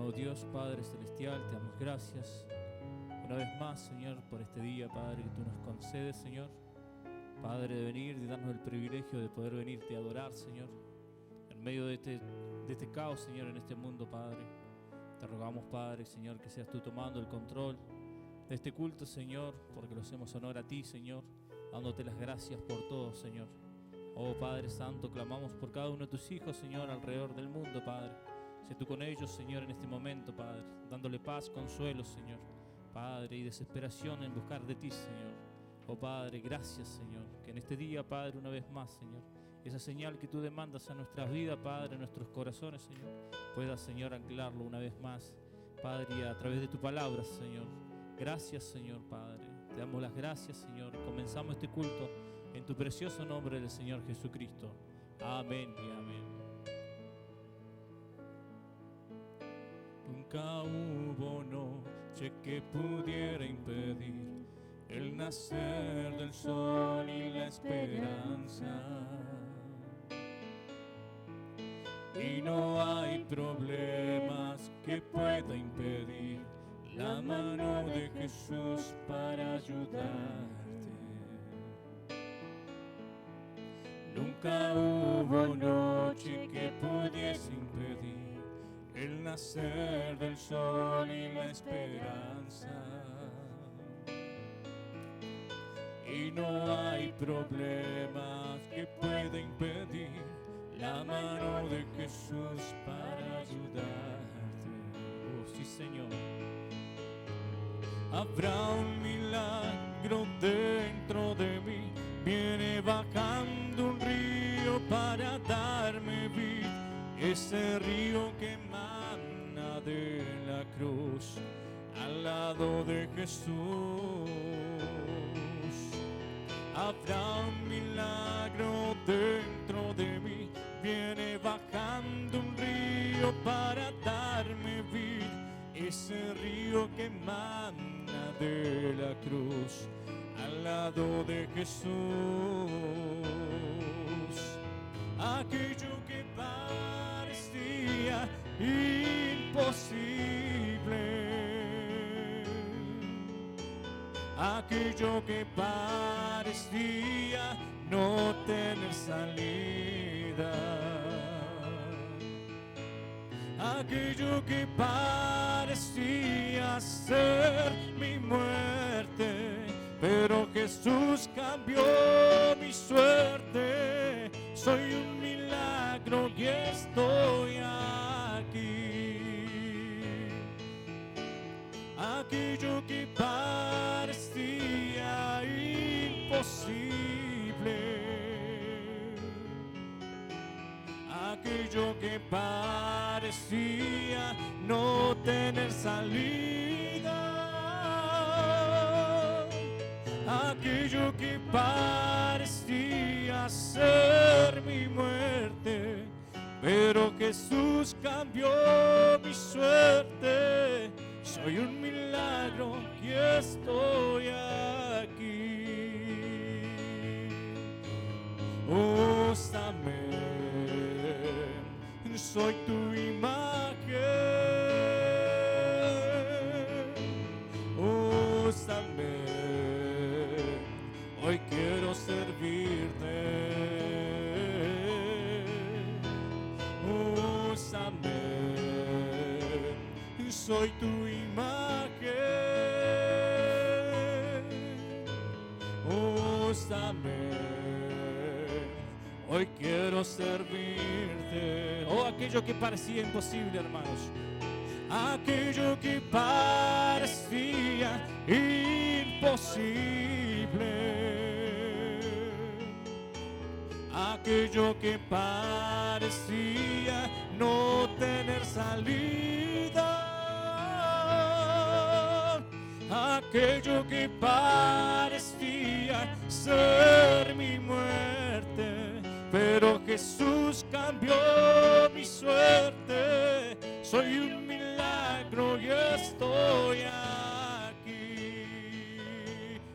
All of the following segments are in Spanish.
Eterno Dios, Padre Celestial, te damos gracias una vez más, Señor, por este día, Padre, que tú nos concedes, Señor. Padre, de venir, de darnos el privilegio de poder venirte a adorar, Señor, en medio de este caos, Señor, en este mundo, Padre. Te rogamos, Padre, Señor, que seas tú tomando el control de este culto, Señor, porque lo hacemos honor a ti, Señor, dándote las gracias por todo, Señor. Oh, Padre Santo, clamamos por cada uno de tus hijos, Señor, alrededor del mundo, Padre. Sé tú con ellos, Señor, en este momento, Padre, dándole paz, consuelo, Señor, Padre, y desesperación en buscar de ti, Señor. Oh, Padre, gracias, Señor, que en este día, Padre, una vez más, Señor, esa señal que tú demandas a nuestras vidas, Padre, en nuestros corazones, Señor, puedas, Señor, anclarlo una vez más, Padre, y a través de tu palabra, Señor. Gracias, Señor, Padre. Te damos las gracias, Señor. Comenzamos este culto en tu precioso nombre del Señor Jesucristo. Amén y amén. Nunca hubo noche que pudiera impedir el nacer del sol y la esperanza. Y no hay problemas que pueda impedir la mano de Jesús para ayudarte. Nunca hubo noche que pudiese impedir el nacer del sol y la esperanza. Y no hay problemas que pueda impedir la mano de Jesús para ayudarte. Oh, sí, Señor. Habrá un milagro dentro de mí, viene bajando un río para darme vida, ese río que emana de la cruz al lado de Jesús. Habrá un milagro dentro de mí, viene bajando un río para darme vida, ese río que emana de la cruz al lado de Jesús. Aquello que parecía imposible, aquello que parecía no tener salida, aquello que parecía ser mi muerte, pero Jesús cambió mi suerte. Soy un milagro y estoy aquí. Aquello que parecía imposible, aquello que parecía no tener salida, aquello que parecía ser mi muerte, pero Jesús cambió mi suerte. Soy un milagro y estoy aquí. Úsame, soy tu imagen. Úsame, hoy quiero servirte. Úsame, soy tu imagen. Úsame, hoy quiero servirte. Oh, aquello que parecía imposible, hermanos. Aquello que parecía imposible, aquello que parecía no tener salida, aquello que parecía ser mi muerte, pero Jesús cambió mi suerte. Soy un milagro y estoy aquí.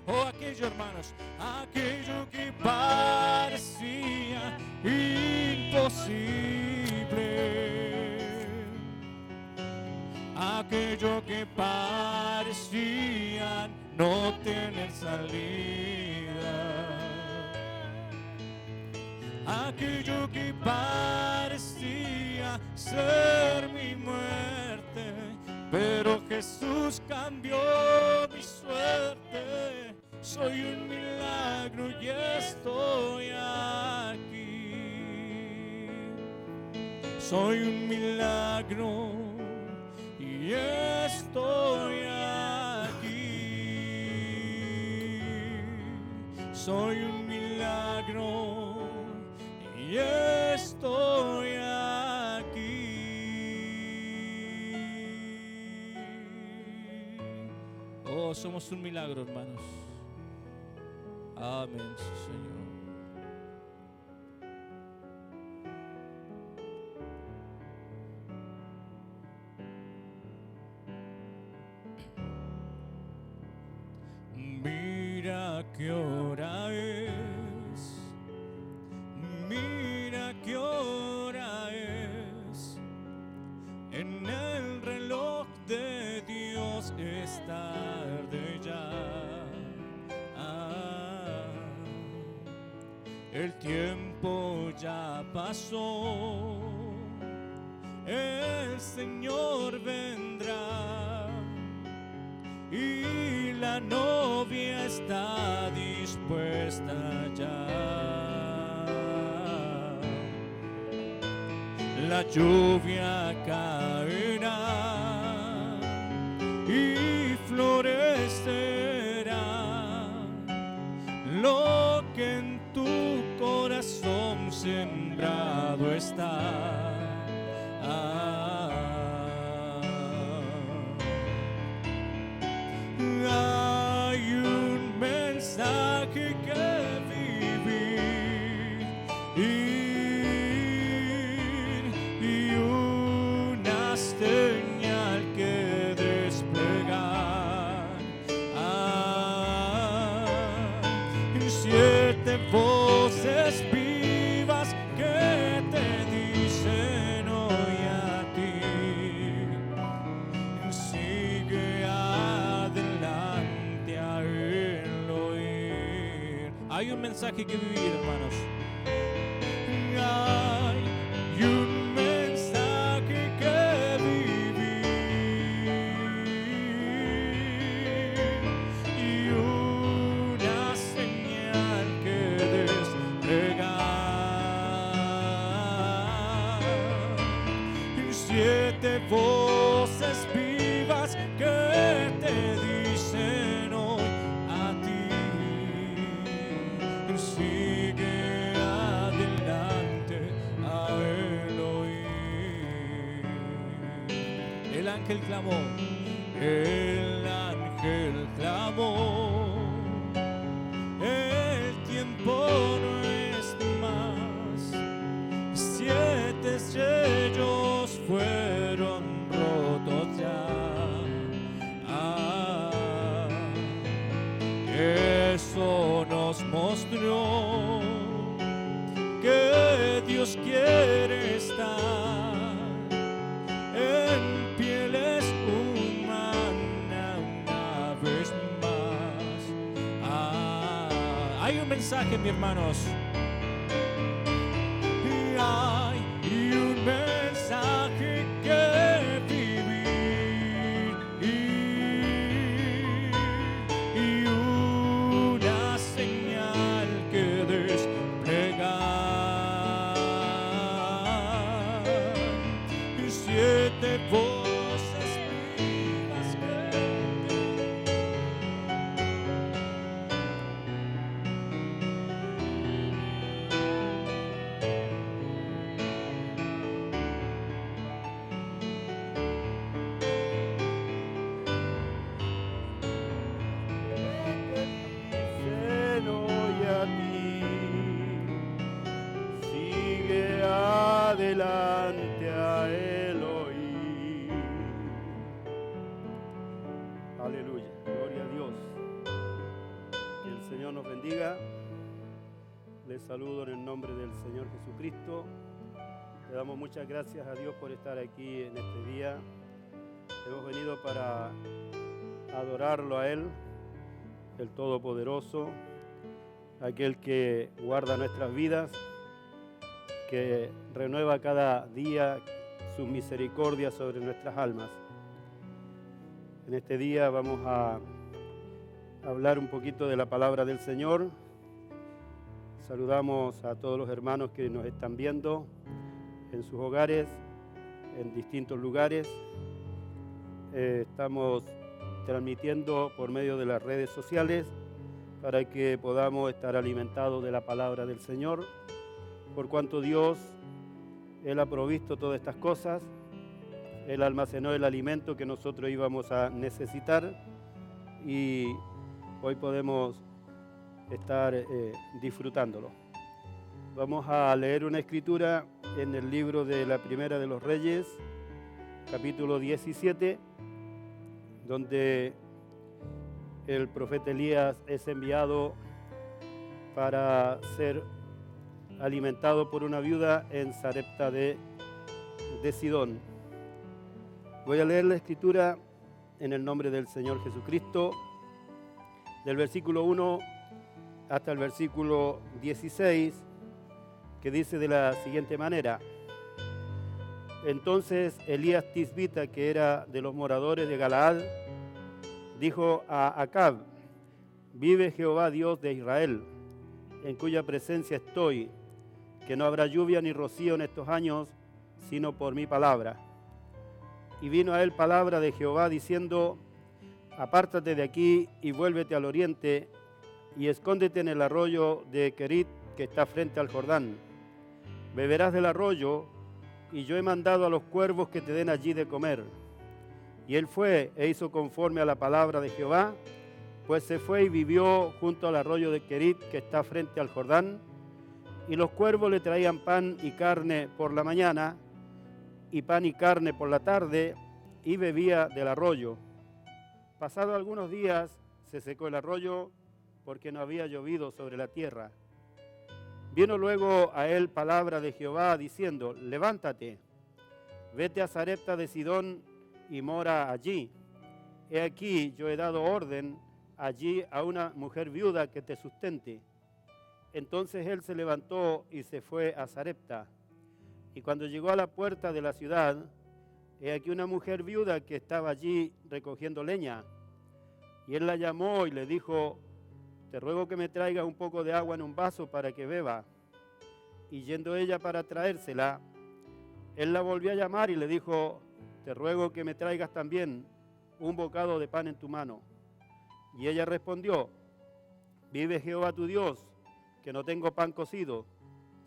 Oh, aquello, hermanos, aquello que parecía imposible, aquello que parecía no tener salida, aquello que parecía ser mi muerte, pero Jesús cambió mi suerte. Soy un milagro y estoy aquí. Soy un milagro y estoy aquí. Soy un milagro y estoy aquí. Oh, somos un milagro, hermanos. Amén, sí, Señor. Mira qué hora es, mira qué hora es, en el reloj de Dios es tarde ya. El tiempo ya pasó, el Señor vendrá y la novia está dispuesta ya. La lluvia caerá y florecerá lo que en tu corazón sembrado está. Hay un mensaje que vivir y una señal que desplegar. Siete voces vivas que te dicen hoy a ti: sigue adelante a él oír. Hay un mensaje que vivir, hermanos. Hay un mensaje que vivir y una señal que desplegar. Siete voces vivas que te dicen hoy a ti: sigue adelante a él oír. El ángel clamó, el ángel clamó, el tiempo no es más. Siete sellos fueron rotos ya. Eso nos mostró que Dios quiere estar en pieles humanas una vez más. Hay un mensaje, mis hermanos. Hay un mensaje que vivir y una señal que desplegar. Siete voces vivas que dicen hoy a ti: sigue adelante a él oír. Aleluya, gloria a Dios. Que el Señor nos bendiga. Les saludo en el nombre del Señor Jesucristo. Le damos muchas gracias a Dios por estar aquí en este día. Hemos venido para adorarlo a Él, el Todopoderoso, aquel que guarda nuestras vidas, que renueva cada día su misericordia sobre nuestras almas. En este día vamos a hablar un poquito de la palabra del Señor. Saludamos a todos los hermanos que nos están viendo en sus hogares, en distintos lugares. Estamos transmitiendo por medio de las redes sociales para que podamos estar alimentados de la palabra del Señor, por cuanto Dios, Él ha provisto todas estas cosas. Él almacenó el alimento que nosotros íbamos a necesitar y hoy podemos estar disfrutándolo. Vamos a leer una escritura en el libro de la Primera de los Reyes, capítulo 17, donde el profeta Elías es enviado para ser alimentado por una viuda en Sarepta de Sidón. Voy a leer la escritura en el nombre del Señor Jesucristo, del versículo 1 hasta el versículo 16, que dice de la siguiente manera: Entonces Elías Tisbita, que era de los moradores de Galaad, dijo a Acab: Vive Jehová Dios de Israel, en cuya presencia estoy, que no habrá lluvia ni rocío en estos años, sino por mi palabra. Y vino a él palabra de Jehová diciendo: Apártate de aquí y vuélvete al oriente, y escóndete en el arroyo de Querit, que está frente al Jordán. Beberás del arroyo, y yo he mandado a los cuervos que te den allí de comer. Y él fue e hizo conforme a la palabra de Jehová, pues se fue y vivió junto al arroyo de Querit, que está frente al Jordán, y los cuervos le traían pan y carne por la mañana, y pan y carne por la tarde, y bebía del arroyo. Pasados algunos días se secó el arroyo, porque no había llovido sobre la tierra. Vino luego a él palabra de Jehová, diciendo: Levántate, vete a Sarepta de Sidón y mora allí. He aquí, yo he dado orden allí a una mujer viuda que te sustente. Entonces él se levantó y se fue a Sarepta. Y cuando llegó a la puerta de la ciudad, he aquí una mujer viuda que estaba allí recogiendo leña. Y él la llamó y le dijo: Te ruego que me traigas un poco de agua en un vaso para que beba. Y yendo ella para traérsela, él la volvió a llamar y le dijo: Te ruego que me traigas también un bocado de pan en tu mano. Y ella respondió: Vive Jehová tu Dios, que no tengo pan cocido,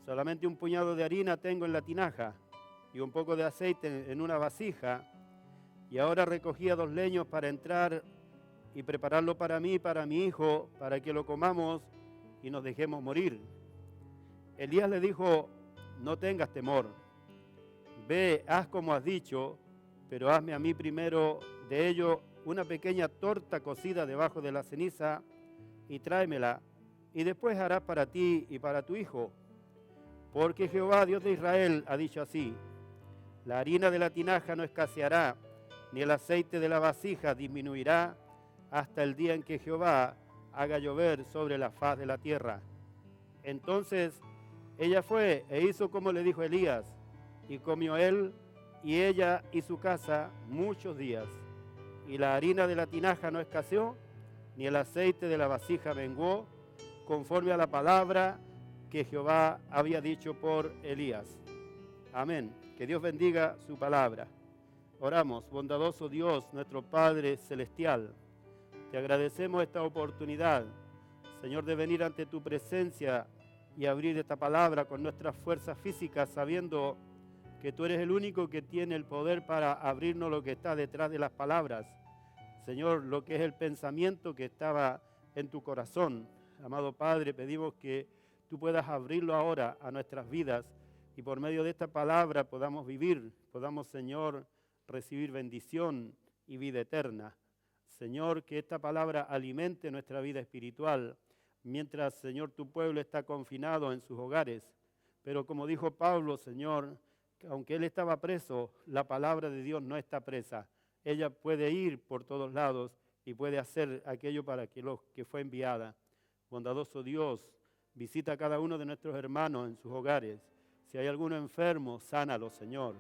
solamente un puñado de harina tengo en la tinaja y un poco de aceite en una vasija. Y ahora recogía 2 leños para entrar y prepararlo para mí y para mi hijo, para que lo comamos y nos dejemos morir. Elías le dijo: No tengas temor, ve, haz como has dicho, pero hazme a mí primero de ello una pequeña torta cocida debajo de la ceniza y tráemela, y después harás para ti y para tu hijo. Porque Jehová, Dios de Israel, ha dicho así: La harina de la tinaja no escaseará, ni el aceite de la vasija disminuirá, hasta el día en que Jehová haga llover sobre la faz de la tierra. Entonces ella fue e hizo como le dijo Elías, y comió él y ella y su casa muchos días. Y la harina de la tinaja no escaseó, ni el aceite de la vasija menguó, conforme a la palabra que Jehová había dicho por Elías. Amén. Que Dios bendiga su palabra. Oramos. Bondadoso Dios, nuestro Padre celestial, te agradecemos esta oportunidad, Señor, de venir ante tu presencia y abrir esta palabra con nuestras fuerzas físicas, sabiendo que tú eres el único que tiene el poder para abrirnos lo que está detrás de las palabras. Señor, lo que es el pensamiento que estaba en tu corazón. Amado Padre, pedimos que tú puedas abrirlo ahora a nuestras vidas y por medio de esta palabra podamos vivir, podamos, Señor, recibir bendición y vida eterna. Señor, que esta palabra alimente nuestra vida espiritual, mientras, Señor, tu pueblo está confinado en sus hogares. Pero como dijo Pablo, Señor, aunque él estaba preso, la palabra de Dios no está presa. ella puede ir por todos lados y puede hacer aquello para que fue enviada. Bondadoso Dios, visita a cada uno de nuestros hermanos en sus hogares. Si hay alguno enfermo, sánalo, Señor.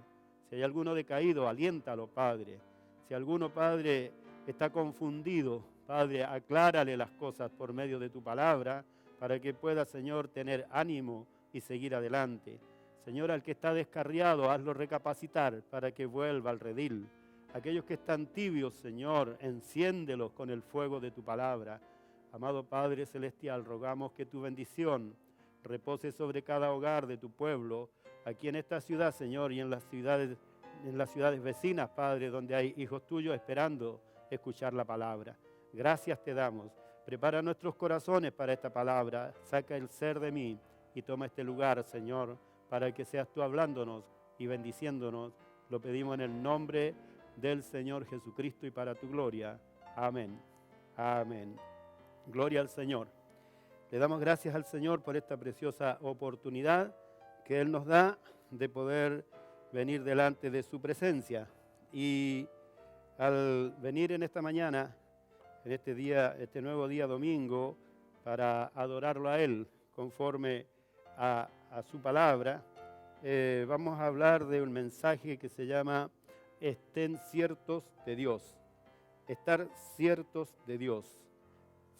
Si hay alguno decaído, aliéntalo, Padre. Si alguno, Padre, está confundido, Padre, aclárale las cosas por medio de tu palabra para que pueda, Señor, tener ánimo y seguir adelante. Señor, al que está descarriado, hazlo recapacitar para que vuelva al redil. Aquellos que están tibios, Señor, enciéndelos con el fuego de tu palabra. Amado Padre Celestial, rogamos que tu bendición repose sobre cada hogar de tu pueblo, aquí en esta ciudad, Señor, y en las ciudades vecinas, Padre, donde hay hijos tuyos esperando escuchar la palabra. Gracias te damos. Prepara nuestros corazones para esta palabra. Saca el ser de mí y toma este lugar, Señor, para que seas tú hablándonos y bendiciéndonos. Lo pedimos en el nombre del Señor Jesucristo y para tu gloria. Amén. Amén. Gloria al Señor. Le damos gracias al Señor por esta preciosa oportunidad que Él nos da de poder venir delante de su presencia. Y al venir en esta mañana, en este día, este nuevo día domingo, para adorarlo a Él conforme a su palabra, vamos a hablar de un mensaje que se llama Estén ciertos de Dios. Estar ciertos de Dios.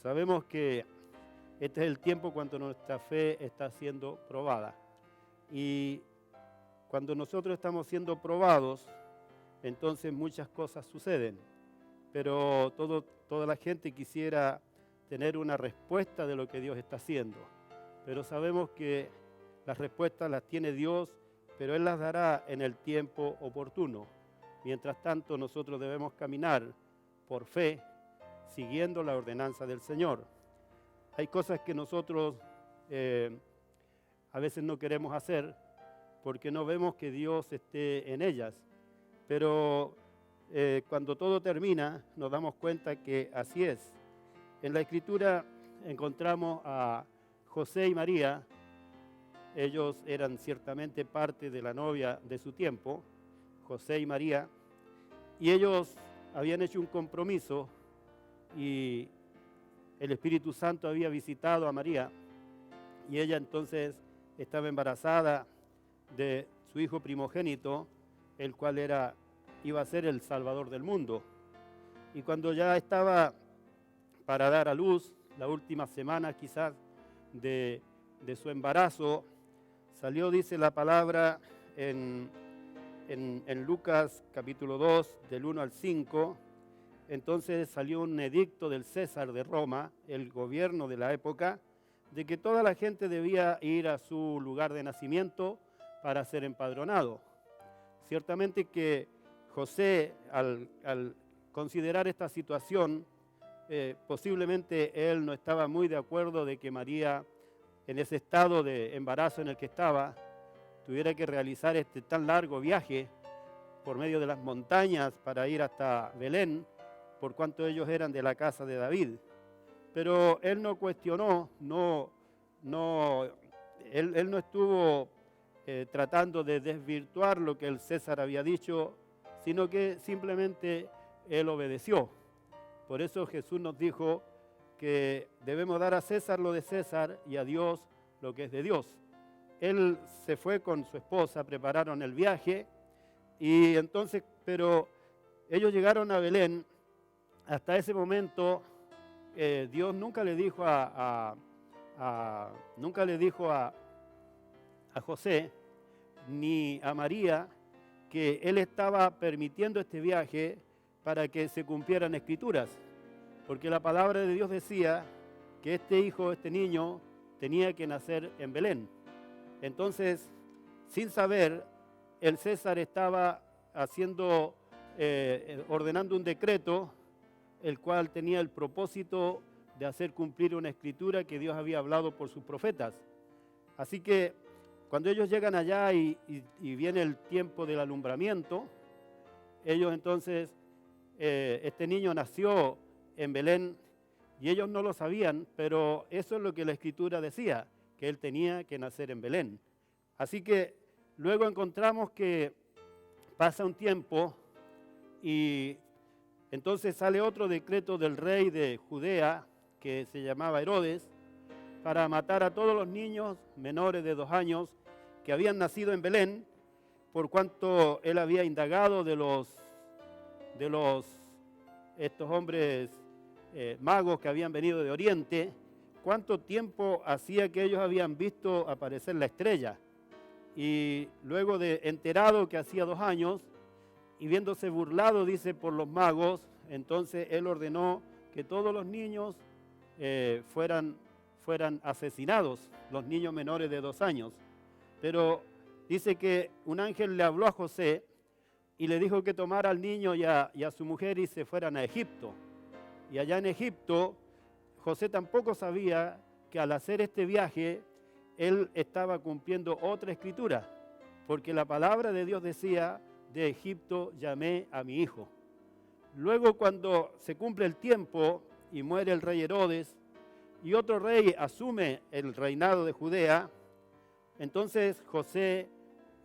Sabemos que este es el tiempo cuando nuestra fe está siendo probada. Y cuando nosotros estamos siendo probados, entonces muchas cosas suceden. Pero toda la gente quisiera tener una respuesta de lo que Dios está haciendo. Pero sabemos que las respuestas las tiene Dios, pero Él las dará en el tiempo oportuno. Mientras tanto, nosotros debemos caminar por fe, siguiendo la ordenanza del Señor. Hay cosas que nosotros a veces no queremos hacer porque no vemos que Dios esté en ellas. Pero cuando todo termina, nos damos cuenta que así es. En la Escritura encontramos a José y María. Ellos eran ciertamente parte de la novia de su tiempo, José y María, y ellos habían hecho un compromiso y el Espíritu Santo había visitado a María y ella entonces estaba embarazada de su hijo primogénito, el cual iba a ser el Salvador del mundo. Y cuando ya estaba para dar a luz, la última semana quizás de su embarazo, salió, dice la palabra en Lucas capítulo 2, del 1 al 5, entonces salió un edicto del César de Roma, el gobierno de la época, de que toda la gente debía ir a su lugar de nacimiento para ser empadronado. Ciertamente que José, al considerar esta situación, posiblemente él no estaba muy de acuerdo de que María, en ese estado de embarazo en el que estaba, tuviera que realizar este tan largo viaje por medio de las montañas para ir hasta Belén, por cuanto ellos eran de la casa de David. Pero él no cuestionó, él no estuvo tratando de desvirtuar lo que el César había dicho, sino que simplemente él obedeció. Por eso Jesús nos dijo que debemos dar a César lo de César y a Dios lo que es de Dios. Él se fue con su esposa, prepararon el viaje y entonces, pero ellos llegaron a Belén. Hasta ese momento Dios nunca le dijo a José ni a María que Él estaba permitiendo este viaje para que se cumplieran escrituras, porque la palabra de Dios decía que este niño tenía que nacer en Belén. Entonces, sin saber, el César estaba ordenando un decreto, el cual tenía el propósito de hacer cumplir una escritura que Dios había hablado por sus profetas. Así que cuando ellos llegan allá y viene el tiempo del alumbramiento, ellos entonces, este niño nació en Belén y ellos no lo sabían, pero eso es lo que la escritura decía, que él tenía que nacer en Belén. Así que luego encontramos que pasa un tiempo y Entonces sale otro decreto del rey de Judea, que se llamaba Herodes, para matar a todos los niños menores de 2 años que habían nacido en Belén, por cuanto él había indagado de estos hombres magos que habían venido de Oriente, cuánto tiempo hacía que ellos habían visto aparecer la estrella. Y luego de enterado que hacía 2 años, y viéndose burlado, dice, por los magos, entonces él ordenó que todos los niños fueran asesinados, los niños menores de 2 años. Pero dice que un ángel le habló a José y le dijo que tomara al niño y a su mujer y se fueran a Egipto. Y allá en Egipto, José tampoco sabía que al hacer este viaje, él estaba cumpliendo otra escritura, porque la palabra de Dios decía: de Egipto llamé a mi hijo. Luego, cuando se cumple el tiempo y muere el rey Herodes y otro rey asume el reinado de Judea, entonces José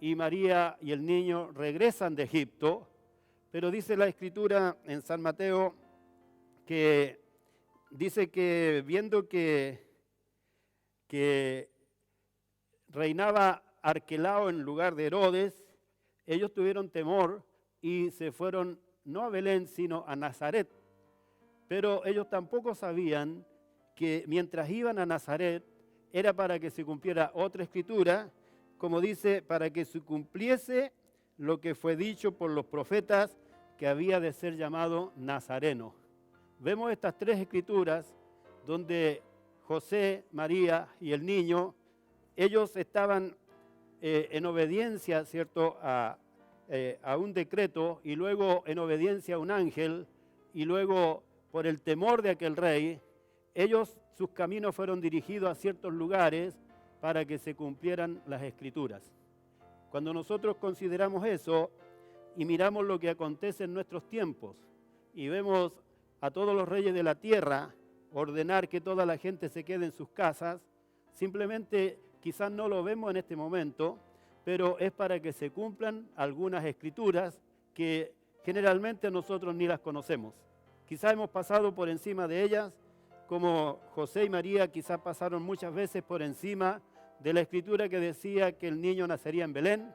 y María y el niño regresan de Egipto, pero dice la escritura en San Mateo que dice que viendo que reinaba Arquelao en lugar de Herodes, ellos tuvieron temor y se fueron no a Belén, sino a Nazaret. Pero ellos tampoco sabían que mientras iban a Nazaret era para que se cumpliera otra escritura, como dice, para que se cumpliese lo que fue dicho por los profetas, que había de ser llamado Nazareno. Vemos estas 3 escrituras donde José, María y el niño, ellos estaban en obediencia, ¿cierto?, a un decreto, y luego en obediencia a un ángel, y luego por el temor de aquel rey, sus caminos fueron dirigidos a ciertos lugares para que se cumplieran las escrituras. Cuando nosotros consideramos eso y miramos lo que acontece en nuestros tiempos y vemos a todos los reyes de la tierra ordenar que toda la gente se quede en sus casas, simplemente quizás no lo vemos en este momento, pero es para que se cumplan algunas escrituras que generalmente nosotros ni las conocemos. Quizás hemos pasado por encima de ellas, como José y María quizás pasaron muchas veces por encima de la escritura que decía que el niño nacería en Belén,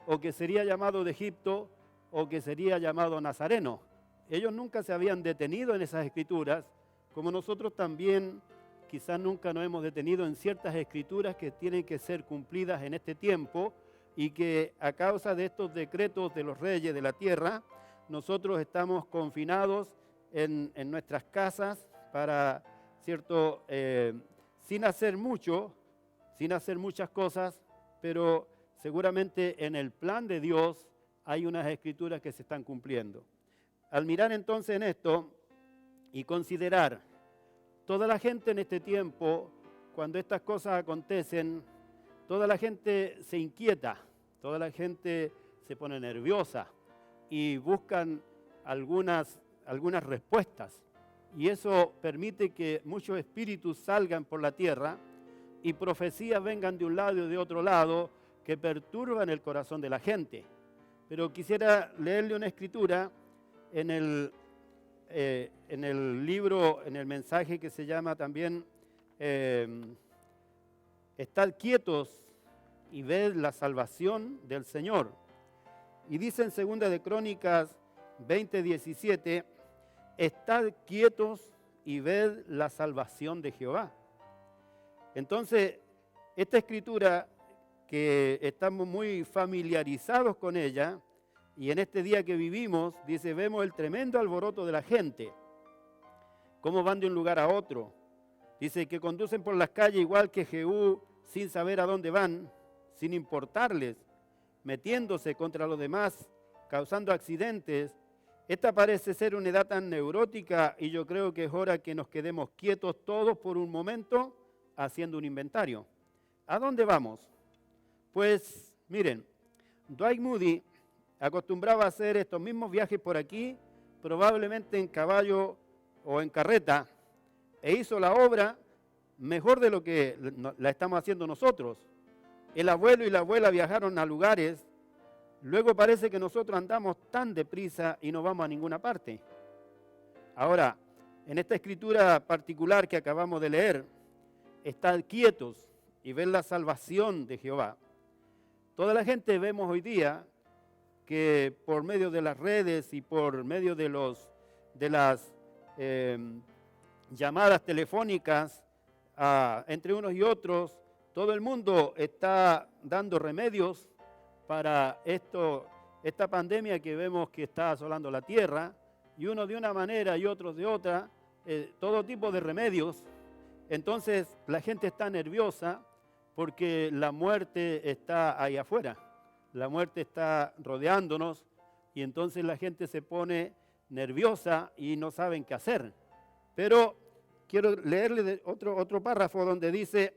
o que sería llamado de Egipto, o que sería llamado Nazareno. Ellos nunca se habían detenido en esas escrituras, como nosotros también quizás nunca nos hemos detenido en ciertas escrituras que tienen que ser cumplidas en este tiempo, y que a causa de estos decretos de los reyes de la tierra, nosotros estamos confinados en nuestras casas para, ¿cierto?, sin hacer mucho, sin hacer muchas cosas, pero seguramente en el plan de Dios hay unas escrituras que se están cumpliendo. Al mirar entonces en esto y considerar toda la gente en este tiempo, cuando estas cosas acontecen, toda la gente se inquieta, toda la gente se pone nerviosa y buscan algunas respuestas. Y eso permite que muchos espíritus salgan por la tierra y profecías vengan de un lado y de otro lado que perturban el corazón de la gente. Pero quisiera leerle una escritura en el libro, en el mensaje que se llama también Estad quietos y ved la salvación del Señor. Y dice en 2 de Crónicas 20:17, estad quietos y ved la salvación de Jehová. Entonces, esta escritura que estamos muy familiarizados con ella, y en este día que vivimos, dice, vemos el tremendo alboroto de la gente, cómo van de un lugar a otro. Dice que conducen por las calles igual que Jehú, sin saber a dónde van, sin importarles, metiéndose contra los demás, causando accidentes. Esta parece ser una edad tan neurótica, y yo creo que es hora que nos quedemos quietos todos por un momento haciendo un inventario. ¿A dónde vamos? Pues miren, Dwight Moody acostumbraba a hacer estos mismos viajes por aquí, probablemente en caballo o en carreta, e hizo la obra mejor de lo que la estamos haciendo nosotros. El abuelo y la abuela viajaron a lugares, luego parece que nosotros andamos tan deprisa y no vamos a ninguna parte. Ahora, en esta escritura particular que acabamos de leer, estar quietos y ver la salvación de Jehová. Toda la gente vemos hoy día que por medio de las redes y por medio de las llamadas telefónicas entre unos y otros, todo el mundo está dando remedios para esta pandemia que vemos que está asolando la tierra, y unos de una manera y otros de otra, todo tipo de remedios. Entonces la gente está nerviosa porque la muerte está ahí afuera, la muerte está rodeándonos, y entonces la gente se pone nerviosa y no saben qué hacer. Pero quiero leerle otro párrafo donde dice,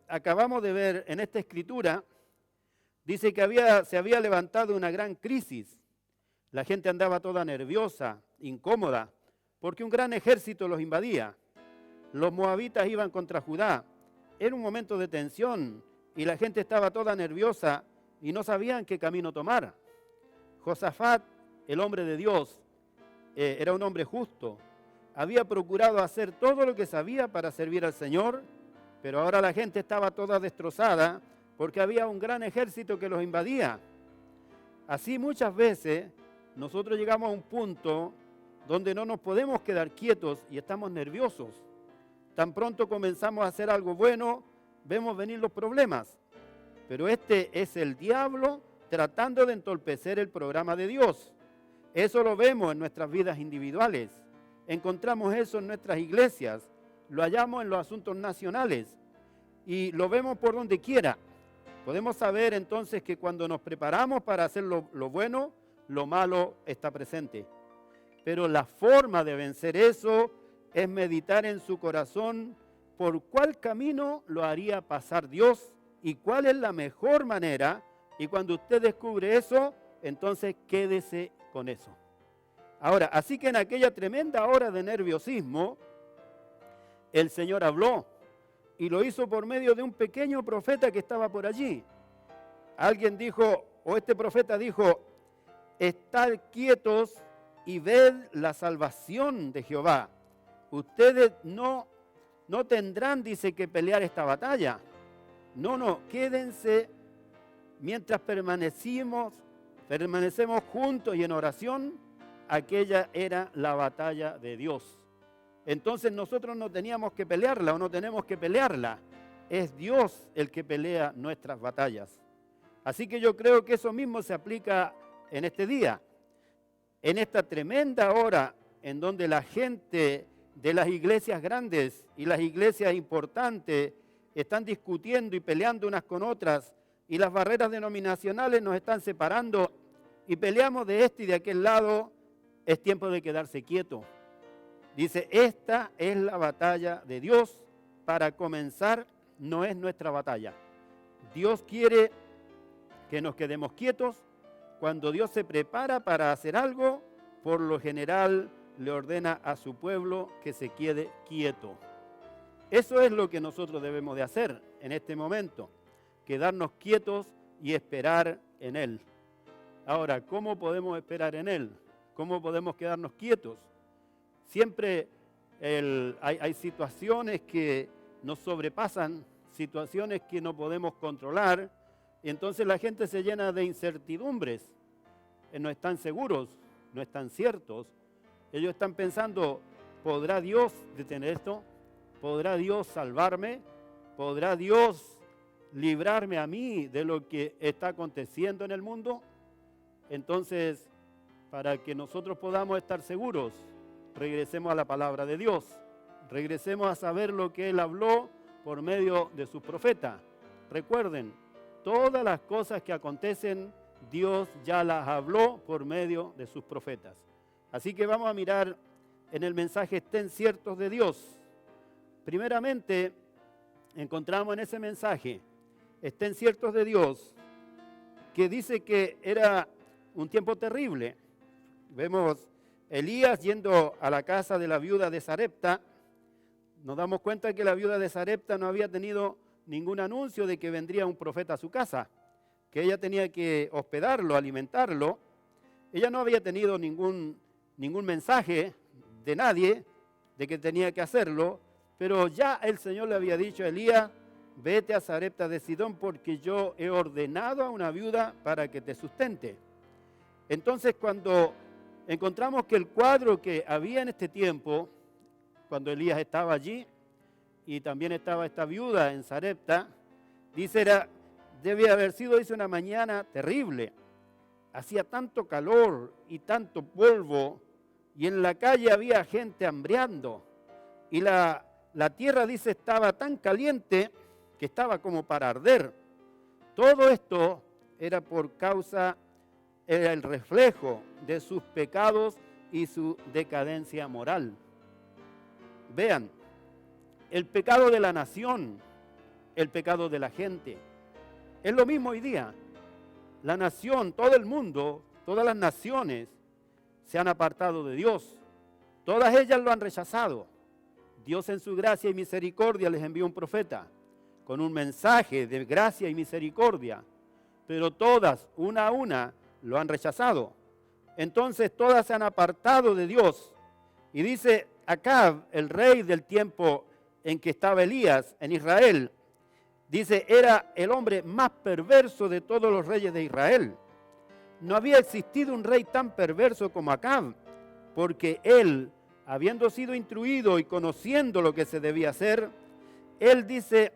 acabamos de ver en esta escritura, dice que se había levantado una gran crisis. La gente andaba toda nerviosa, incómoda, porque un gran ejército los invadía. Los moabitas iban contra Judá. Era un momento de tensión y la gente estaba toda nerviosa y no sabían qué camino tomar. Josafat, el hombre de Dios, era un hombre justo. Había procurado hacer todo lo que sabía para servir al Señor, pero ahora la gente estaba toda destrozada porque había un gran ejército que los invadía. Así muchas veces nosotros llegamos a un punto donde no nos podemos quedar quietos y estamos nerviosos. Tan pronto comenzamos a hacer algo bueno, vemos venir los problemas. Pero este es el diablo tratando de entorpecer el programa de Dios. Eso lo vemos en nuestras vidas individuales. Encontramos eso en nuestras iglesias. Lo hallamos en los asuntos nacionales. Y lo vemos por donde quiera. Podemos saber entonces que cuando nos preparamos para hacer lo bueno, lo malo está presente. Pero la forma de vencer eso es meditar en su corazón por cuál camino lo haría pasar Dios y cuál es la mejor manera. Y cuando usted descubre eso, entonces quédese con eso. Ahora, así que en aquella tremenda hora de nerviosismo, el Señor habló y lo hizo por medio de un pequeño profeta que estaba por allí. Alguien dijo, o este profeta dijo, estad quietos y ved la salvación de Jehová. Ustedes no tendrán, dice, que pelear esta batalla. No, quédense mientras permanecemos juntos y en oración. Aquella era la batalla de Dios. Entonces nosotros no teníamos que pelearla o no tenemos que pelearla. Es Dios el que pelea nuestras batallas. Así que yo creo que eso mismo se aplica en este día. En esta tremenda hora en donde la gente de las iglesias grandes y las iglesias importantes están discutiendo y peleando unas con otras, y las barreras denominacionales nos están separando y peleamos de este y de aquel lado, es tiempo de quedarse quieto. Dice, esta es la batalla de Dios. Para comenzar, no es nuestra batalla. Dios quiere que nos quedemos quietos. Cuando Dios se prepara para hacer algo, por lo general le ordena a su pueblo que se quede quieto. Eso es lo que nosotros debemos de hacer en este momento, quedarnos quietos y esperar en Él. Ahora, ¿cómo podemos esperar en Él? ¿Cómo podemos quedarnos quietos? Siempre hay situaciones que nos sobrepasan, situaciones que no podemos controlar, y entonces la gente se llena de incertidumbres. No están seguros, no están ciertos. Ellos están pensando, ¿podrá Dios detener esto? ¿Podrá Dios salvarme? ¿Podrá Dios librarme a mí de lo que está aconteciendo en el mundo? Entonces, para que nosotros podamos estar seguros, regresemos a la palabra de Dios. Regresemos a saber lo que Él habló por medio de sus profetas. Recuerden, todas las cosas que acontecen, Dios ya las habló por medio de sus profetas. Así que vamos a mirar en el mensaje, estén ciertos de Dios. Primeramente, encontramos en ese mensaje, estén ciertos de Dios, que dice que era un tiempo terrible. Vemos Elías yendo a la casa de la viuda de Sarepta. Nos damos cuenta que la viuda de Sarepta no había tenido ningún anuncio de que vendría un profeta a su casa, que ella tenía que hospedarlo, alimentarlo. Ella no había tenido ningún ningún mensaje de nadie de que tenía que hacerlo, pero ya el Señor le había dicho a Elías, vete a Sarepta de Sidón porque yo he ordenado a una viuda para que te sustente. Entonces cuando encontramos que el cuadro que había en este tiempo, cuando Elías estaba allí y también estaba esta viuda en Sarepta, dice, debe haber sido, dice, una mañana terrible. Hacía tanto calor y tanto polvo y en la calle había gente hambriando y la tierra, dice, estaba tan caliente que estaba como para arder. Todo esto era era el reflejo de sus pecados y su decadencia moral. Vean, el pecado de la nación, el pecado de la gente. Es lo mismo hoy día. La nación, todo el mundo, todas las naciones se han apartado de Dios. Todas ellas lo han rechazado. Dios en su gracia y misericordia les envió un profeta con un mensaje de gracia y misericordia, pero todas, una a una, lo han rechazado. Entonces todas se han apartado de Dios. Y dice Acab, el rey del tiempo en que estaba Elías en Israel, dice, era el hombre más perverso de todos los reyes de Israel. No había existido un rey tan perverso como Acab, porque él, habiendo sido instruido y conociendo lo que se debía hacer, él dice,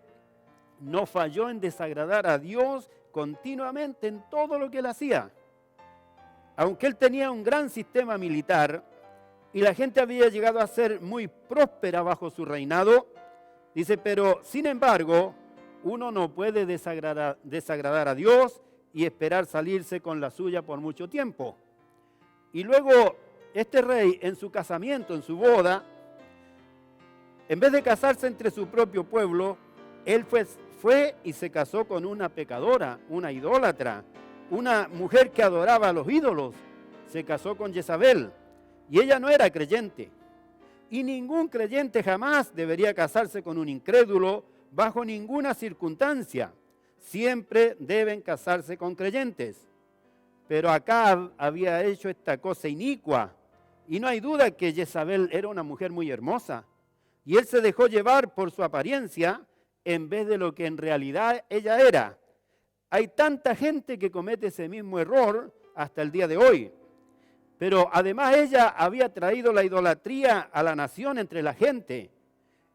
no falló en desagradar a Dios continuamente en todo lo que él hacía. Aunque él tenía un gran sistema militar y la gente había llegado a ser muy próspera bajo su reinado, dice, pero sin embargo, uno no puede desagradar a Dios y esperar salirse con la suya por mucho tiempo. Y luego este rey en su casamiento, en su boda, en vez de casarse entre su propio pueblo, él fue y se casó con una pecadora, una idólatra, una mujer que adoraba a los ídolos. Se casó con Jezabel y ella no era creyente. Y ningún creyente jamás debería casarse con un incrédulo bajo ninguna circunstancia. Siempre deben casarse con creyentes. Pero Acab había hecho esta cosa inicua. Y no hay duda que Jezabel era una mujer muy hermosa. Y él se dejó llevar por su apariencia en vez de lo que en realidad ella era. Hay tanta gente que comete ese mismo error hasta el día de hoy. Pero además ella había traído la idolatría a la nación entre la gente.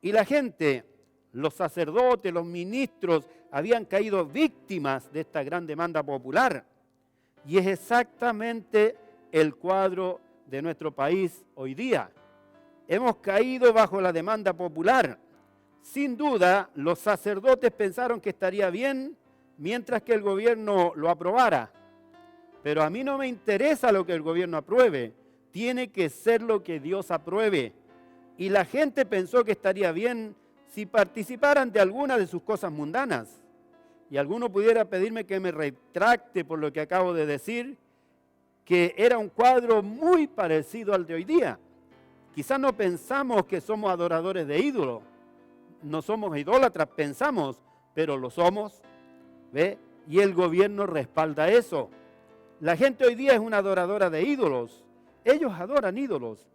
Y la gente, los sacerdotes, los ministros, habían caído víctimas de esta gran demanda popular. Y es exactamente el cuadro de nuestro país hoy día. Hemos caído bajo la demanda popular. Sin duda, los sacerdotes pensaron que estaría bien mientras que el gobierno lo aprobara. Pero a mí no me interesa lo que el gobierno apruebe. Tiene que ser lo que Dios apruebe. Y la gente pensó que estaría bien si participaran de alguna de sus cosas mundanas. Y alguno pudiera pedirme que me retracte por lo que acabo de decir, que era un cuadro muy parecido al de hoy día. Quizás no pensamos que somos adoradores de ídolos, no somos idólatras, pensamos, pero lo somos, ¿ve? Y el gobierno respalda eso. La gente hoy día es una adoradora de ídolos. Ellos adoran ídolos.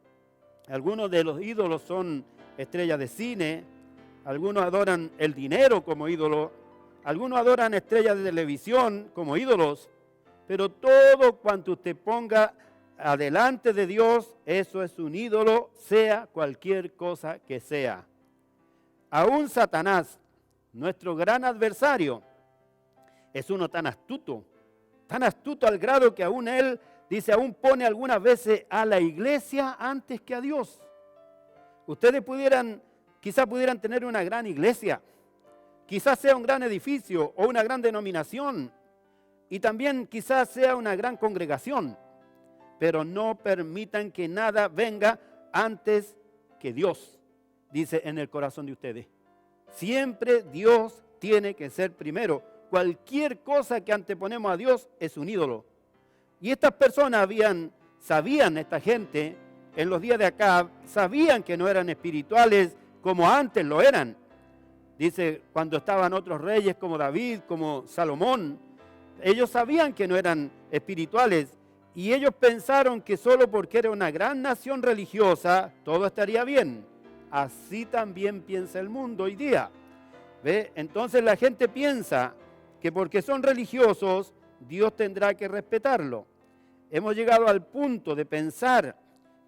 Algunos de los ídolos son estrellas de cine, algunos adoran el dinero como ídolo, algunos adoran estrellas de televisión como ídolos, pero todo cuanto usted ponga adelante de Dios, eso es un ídolo, sea cualquier cosa que sea. Aún Satanás, nuestro gran adversario, es uno tan astuto al grado que aún él, dice, aún pone algunas veces a la iglesia antes que a Dios. Ustedes quizás pudieran tener una gran iglesia, quizás sea un gran edificio o una gran denominación, y también quizás sea una gran congregación, pero no permitan que nada venga antes que Dios, dice en el corazón de ustedes. Siempre Dios tiene que ser primero. Cualquier cosa que anteponemos a Dios es un ídolo. Y estas personas sabían, esta gente, en los días de Acab, sabían que no eran espirituales como antes lo eran. Dice, cuando estaban otros reyes como David, como Salomón, ellos sabían que no eran espirituales. Y ellos pensaron que solo porque era una gran nación religiosa, todo estaría bien. Así también piensa el mundo hoy día. ¿Ve? Entonces la gente piensa que porque son religiosos, Dios tendrá que respetarlo. Hemos llegado al punto de pensar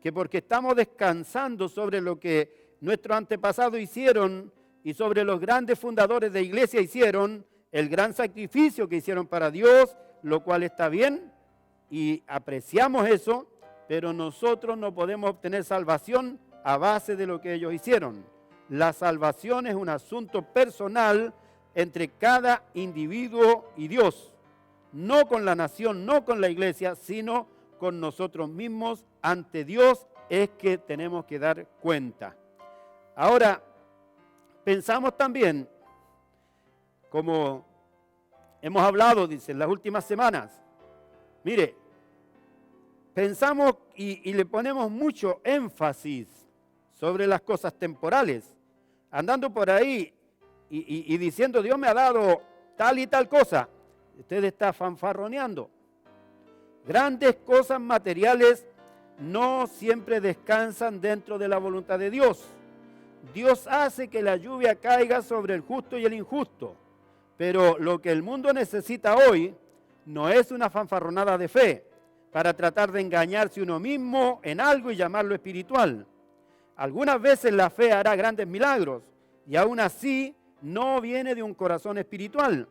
que porque estamos descansando sobre lo que nuestros antepasados hicieron y sobre los grandes fundadores de iglesia hicieron, el gran sacrificio que hicieron para Dios, lo cual está bien y apreciamos eso, pero nosotros no podemos obtener salvación a base de lo que ellos hicieron. La salvación es un asunto personal entre cada individuo y Dios, no con la nación, no con la iglesia, sino con nosotros mismos. Ante Dios es que tenemos que dar cuenta. Ahora, pensamos también, como hemos hablado, dice, en las últimas semanas, mire, pensamos y le ponemos mucho énfasis sobre las cosas temporales, andando por ahí y diciendo, Dios me ha dado tal y tal cosa. Usted está fanfarroneando. Grandes cosas materiales no siempre descansan dentro de la voluntad de Dios. Dios hace que la lluvia caiga sobre el justo y el injusto, pero lo que el mundo necesita hoy no es una fanfarronada de fe para tratar de engañarse uno mismo en algo y llamarlo espiritual. Algunas veces la fe hará grandes milagros y aún así no viene de un corazón espiritual.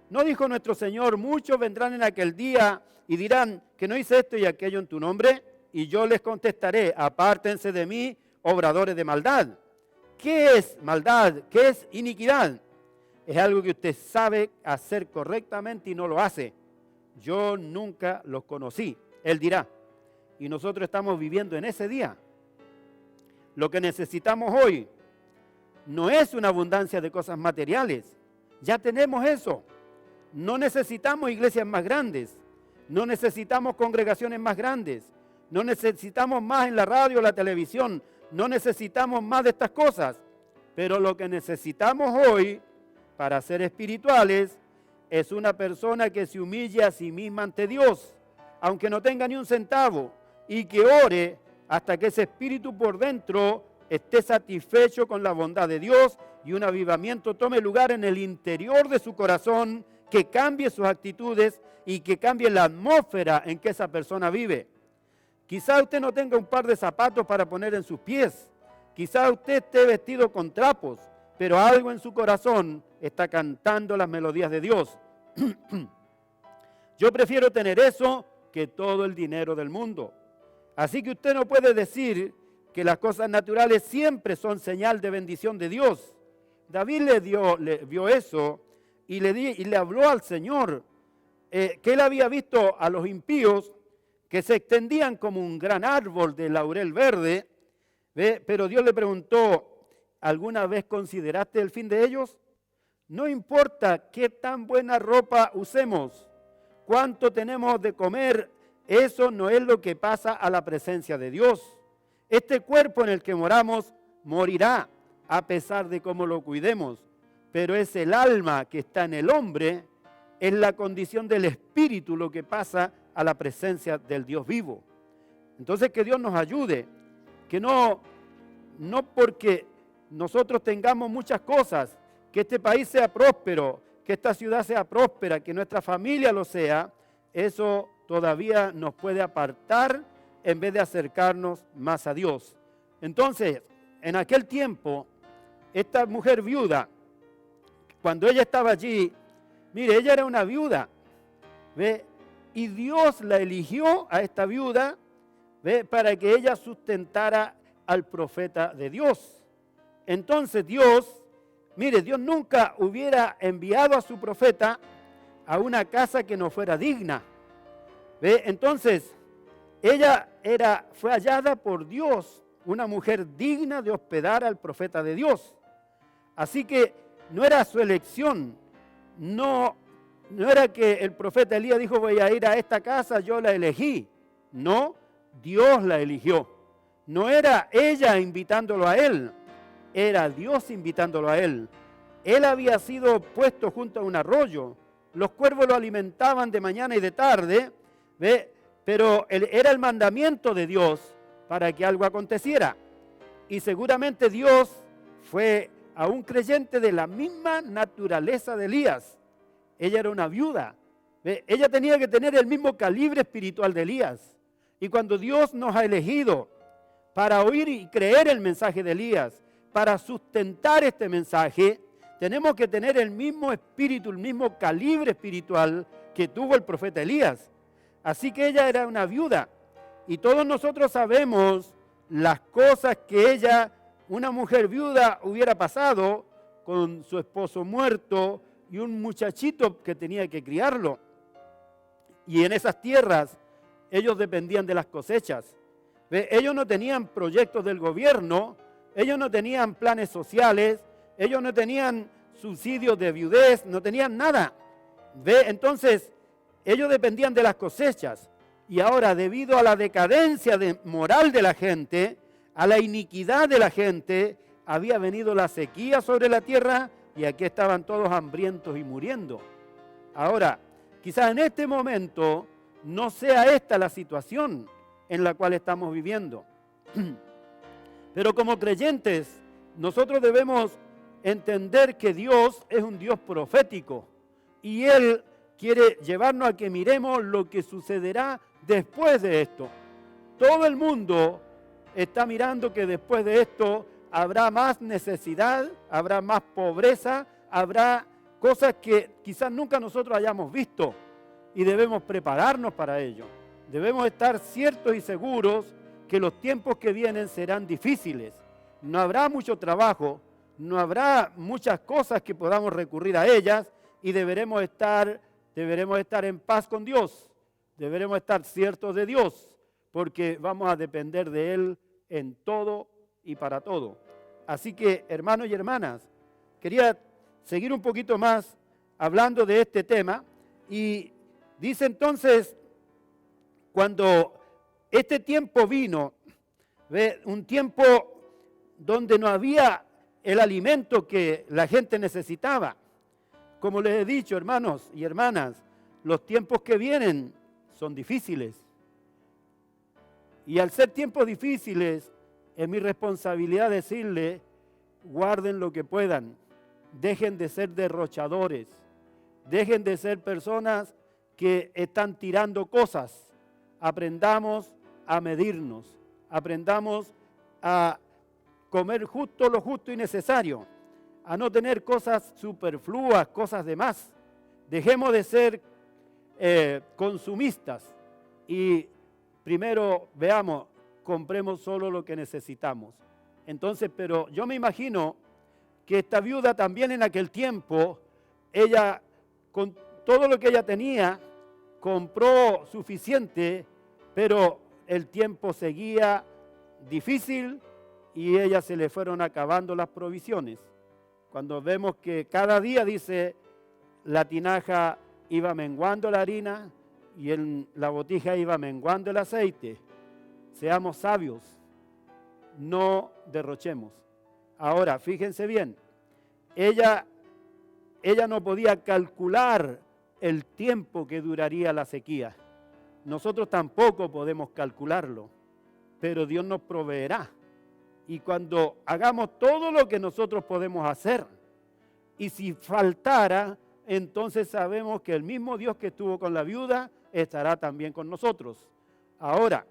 ¿No dijo nuestro Señor, muchos vendrán en aquel día y dirán que no hice esto y aquello en tu nombre? Y yo les contestaré, apártense de mí, obradores de maldad. ¿Qué es maldad? ¿Qué es iniquidad? Es algo que usted sabe hacer correctamente y no lo hace. Yo nunca los conocí, Él dirá. Y nosotros estamos viviendo en ese día. Lo que necesitamos hoy no es una abundancia de cosas materiales. Ya tenemos eso. No necesitamos iglesias más grandes. No necesitamos congregaciones más grandes. No necesitamos más en la radio o la televisión. No necesitamos más de estas cosas. Pero lo que necesitamos hoy para ser espirituales es una persona que se humille a sí misma ante Dios, aunque no tenga ni un centavo, y que ore hasta que ese espíritu por dentro esté satisfecho con la bondad de Dios y un avivamiento tome lugar en el interior de su corazón, que cambie sus actitudes y que cambie la atmósfera en que esa persona vive. Quizá usted no tenga un par de zapatos para poner en sus pies, quizá usted esté vestido con trapos, pero algo en su corazón está cantando las melodías de Dios. Yo prefiero tener eso que todo el dinero del mundo. Así que usted no puede decir que las cosas naturales siempre son señal de bendición de Dios. David le vio eso y le habló al Señor, que él había visto a los impíos que se extendían como un gran árbol de laurel verde, pero Dios le preguntó, ¿alguna vez consideraste el fin de ellos? No importa qué tan buena ropa usemos, cuánto tenemos de comer, eso no es lo que pasa a la presencia de Dios. Este cuerpo en el que moramos morirá a pesar de cómo lo cuidemos, pero es el alma que está en el hombre, es la condición del espíritu lo que pasa a la presencia del Dios vivo. Entonces que Dios nos ayude, que no porque nosotros tengamos muchas cosas, que este país sea próspero, que esta ciudad sea próspera, que nuestra familia lo sea, eso todavía nos puede apartar en vez de acercarnos más a Dios. Entonces, en aquel tiempo, esta mujer viuda, cuando ella estaba allí, mire, ella era una viuda, ¿ve? Y Dios la eligió a esta viuda, ¿ve? Para que ella sustentara al profeta de Dios. Entonces Dios, mire, Dios nunca hubiera enviado a su profeta a una casa que no fuera digna. ¿Ve? Entonces, ella fue hallada por Dios, una mujer digna de hospedar al profeta de Dios. Así que no era su elección, no era que el profeta Elías dijo voy a ir a esta casa, yo la elegí. No, Dios la eligió. No era ella invitándolo a él, era Dios invitándolo a él. Él había sido puesto junto a un arroyo, los cuervos lo alimentaban de mañana y de tarde, ¿ve? pero era el mandamiento de Dios para que algo aconteciera. Y seguramente Dios fue a un creyente de la misma naturaleza de Elías. Ella era una viuda. Ella tenía que tener el mismo calibre espiritual de Elías. Y cuando Dios nos ha elegido para oír y creer el mensaje de Elías, para sustentar este mensaje, tenemos que tener el mismo espíritu, el mismo calibre espiritual que tuvo el profeta Elías. Así que ella era una viuda. Y todos nosotros sabemos las cosas que ella, una mujer viuda, hubiera pasado con su esposo muerto y un muchachito que tenía que criarlo. Y en esas tierras ellos dependían de las cosechas. Ellos no tenían proyectos del gobierno, ellos no tenían planes sociales, ellos no tenían subsidios de viudez, no tenían nada. Entonces, ellos dependían de las cosechas. Y ahora, debido a la decadencia moral de la gente, a la iniquidad de la gente, había venido la sequía sobre la tierra y aquí estaban todos hambrientos y muriendo. Ahora, quizás en este momento no sea esta la situación en la cual estamos viviendo. Pero como creyentes, nosotros debemos entender que Dios es un Dios profético y Él quiere llevarnos a que miremos lo que sucederá después de esto. Todo el mundo está mirando que después de esto habrá más necesidad, habrá más pobreza, habrá cosas que quizás nunca nosotros hayamos visto y debemos prepararnos para ello. Debemos estar ciertos y seguros que los tiempos que vienen serán difíciles. No habrá mucho trabajo, no habrá muchas cosas que podamos recurrir a ellas y deberemos estar en paz con Dios. Deberemos estar ciertos de Dios porque vamos a depender de Él en todo y para todo. Así que, hermanos y hermanas, quería seguir un poquito más hablando de este tema y dice entonces, cuando este tiempo vino, un tiempo donde no había el alimento que la gente necesitaba. Como les he dicho, hermanos y hermanas, los tiempos que vienen son difíciles. Y al ser tiempos difíciles, es mi responsabilidad decirle, guarden lo que puedan, dejen de ser derrochadores, dejen de ser personas que están tirando cosas. Aprendamos a medirnos, aprendamos a comer justo lo justo y necesario, a no tener cosas superfluas, cosas de más. Dejemos de ser consumistas y primero veamos, compremos solo lo que necesitamos. Entonces, pero yo me imagino que esta viuda también en aquel tiempo, ella con todo lo que ella tenía, compró suficiente, pero el tiempo seguía difícil y a ella se le fueron acabando las provisiones. Cuando vemos que cada día, dice, la tinaja iba menguando la harina y en la botija iba menguando el aceite. Seamos sabios, no derrochemos. Ahora, fíjense bien, ella no podía calcular el tiempo que duraría la sequía. Nosotros tampoco podemos calcularlo, pero Dios nos proveerá. Y cuando hagamos todo lo que nosotros podemos hacer, y si faltara, entonces sabemos que el mismo Dios que estuvo con la viuda estará también con nosotros. Ahora,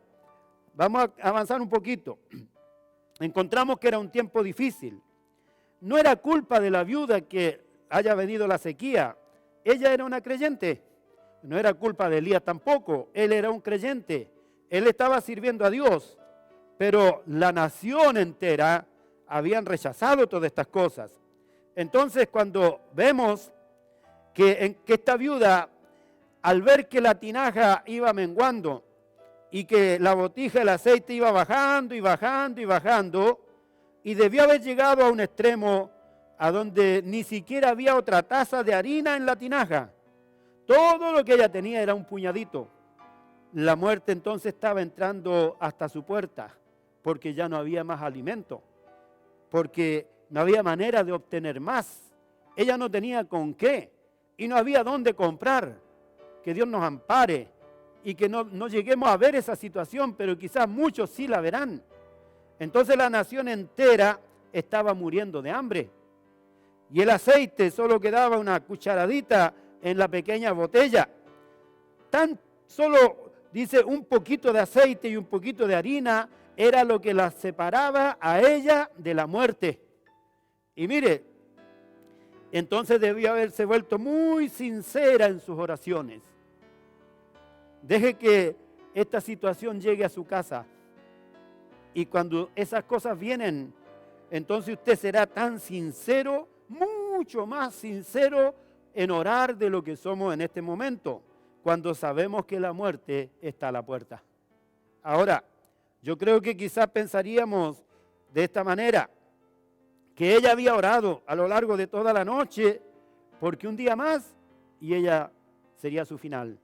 vamos a avanzar un poquito. Encontramos que era un tiempo difícil. No era culpa de la viuda que haya venido la sequía. Ella era una creyente. No era culpa de Elías tampoco. Él era un creyente. Él estaba sirviendo a Dios. Pero la nación entera habían rechazado todas estas cosas. Entonces, cuando vemos que esta viuda, al ver que la tinaja iba menguando y que la botija del aceite iba bajando y bajando y bajando, y debió haber llegado a un extremo a donde ni siquiera había otra taza de harina en la tinaja. Todo lo que ella tenía era un puñadito. La muerte entonces estaba entrando hasta su puerta, porque ya no había más alimento, porque no había manera de obtener más. Ella no tenía con qué y no había dónde comprar. Que Dios nos ampare y que no lleguemos a ver esa situación, pero quizás muchos sí la verán. Entonces la nación entera estaba muriendo de hambre. Y el aceite solo quedaba una cucharadita en la pequeña botella. Tan solo, dice, un poquito de aceite y un poquito de harina era lo que la separaba a ella de la muerte. Y mire, entonces debió haberse vuelto muy sincera en sus oraciones. Deje que esta situación llegue a su casa. Y cuando esas cosas vienen, entonces usted será tan sincero, mucho más sincero en orar de lo que somos en este momento, cuando sabemos que la muerte está a la puerta. Ahora, yo creo que quizás pensaríamos de esta manera, que ella había orado a lo largo de toda la noche, porque un día más y ella sería su final.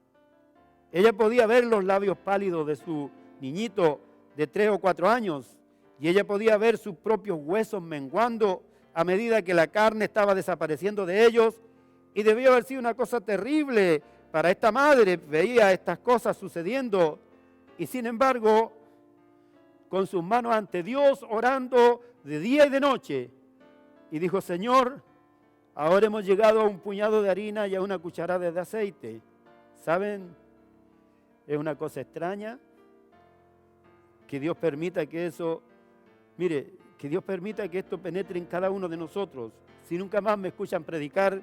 Ella podía ver los labios pálidos de su niñito de 3 o 4 años, y ella podía ver sus propios huesos menguando a medida que la carne estaba desapareciendo de ellos, y debió haber sido una cosa terrible para esta madre. Veía estas cosas sucediendo, y sin embargo, con sus manos ante Dios, orando de día y de noche, y dijo: Señor, ahora hemos llegado a un puñado de harina y a una cucharada de aceite. ¿Saben? Es una cosa extraña que Dios permita que eso, mire, que Dios permita que esto penetre en cada uno de nosotros. Si nunca más me escuchan predicar,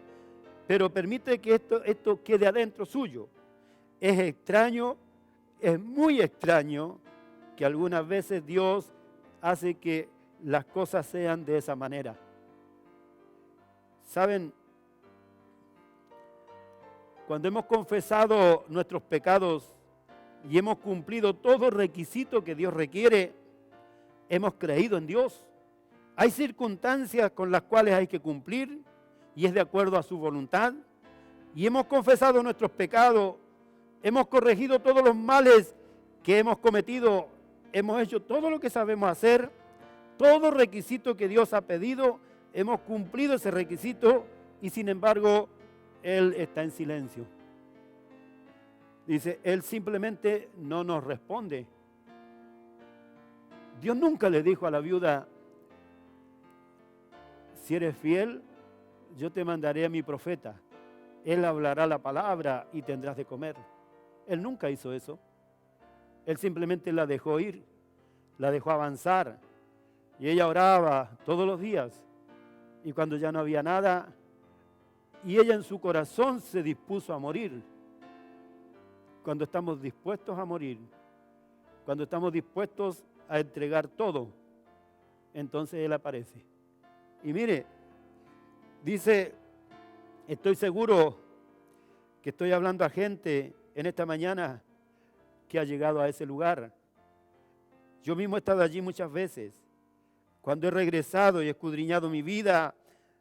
pero permite que esto quede adentro suyo. Es extraño, es muy extraño que algunas veces Dios hace que las cosas sean de esa manera. ¿Saben? Cuando hemos confesado nuestros pecados y hemos cumplido todo requisito que Dios requiere, hemos creído en Dios. Hay circunstancias con las cuales hay que cumplir y es de acuerdo a su voluntad. Y hemos confesado nuestros pecados, hemos corregido todos los males que hemos cometido, hemos hecho todo lo que sabemos hacer, todo requisito que Dios ha pedido, hemos cumplido ese requisito, y sin embargo, Él está en silencio. Dice, Él simplemente no nos responde. Dios nunca le dijo a la viuda: si eres fiel, yo te mandaré a mi profeta. Él hablará la palabra y tendrás de comer. Él nunca hizo eso. Él simplemente la dejó ir, la dejó avanzar. Y ella oraba todos los días. Y cuando ya no había nada, y ella en su corazón se dispuso a morir. Cuando estamos dispuestos a morir, cuando estamos dispuestos a entregar todo, entonces Él aparece. Y mire, dice, estoy seguro que estoy hablando a gente en esta mañana que ha llegado a ese lugar. Yo mismo he estado allí muchas veces. Cuando he regresado y he escudriñado mi vida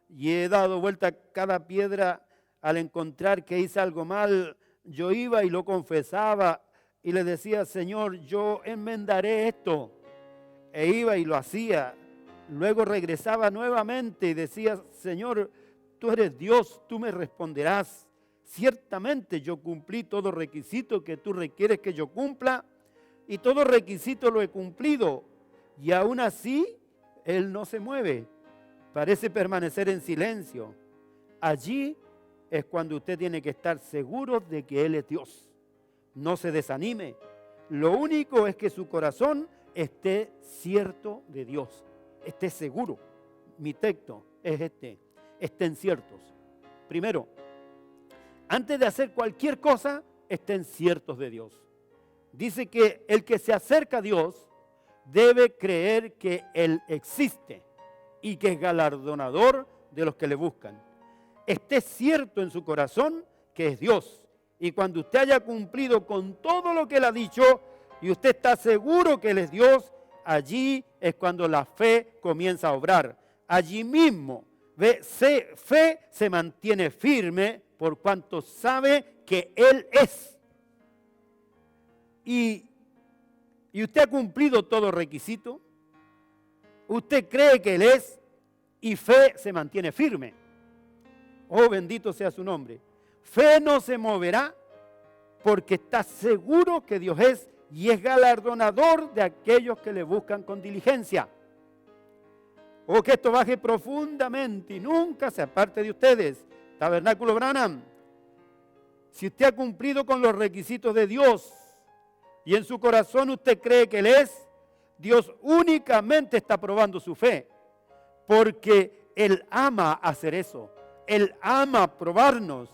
y he dado vuelta a cada piedra al encontrar que hice algo mal, yo iba y lo confesaba y le decía: Señor, yo enmendaré esto. E iba y lo hacía. Luego regresaba nuevamente y decía: Señor, tú eres Dios, tú me responderás. Ciertamente yo cumplí todo requisito que tú requieres que yo cumpla, y todo requisito lo he cumplido. Y aún así, Él no se mueve, parece permanecer en silencio. Allí es cuando usted tiene que estar seguro de que Él es Dios. No se desanime. Lo único es que su corazón esté cierto de Dios, esté seguro. Mi texto es este: estén ciertos. Primero, antes de hacer cualquier cosa, estén ciertos de Dios. Dice que el que se acerca a Dios debe creer que Él existe y que es galardonador de los que le buscan. Esté cierto en su corazón que es Dios. Y cuando usted haya cumplido con todo lo que Él ha dicho y usted está seguro que Él es Dios, allí es cuando la fe comienza a obrar. Allí mismo, fe se mantiene firme por cuanto sabe que Él es. Y usted ha cumplido todo requisito, usted cree que Él es, y fe se mantiene firme. Oh, bendito sea su nombre. Fe no se moverá porque está seguro que Dios es y es galardonador de aquellos que le buscan con diligencia. O que esto baje profundamente y nunca se aparte de ustedes. Tabernáculo Branham, si usted ha cumplido con los requisitos de Dios y en su corazón usted cree que Él es, Dios únicamente está probando su fe, porque Él ama hacer eso. Él ama probarnos.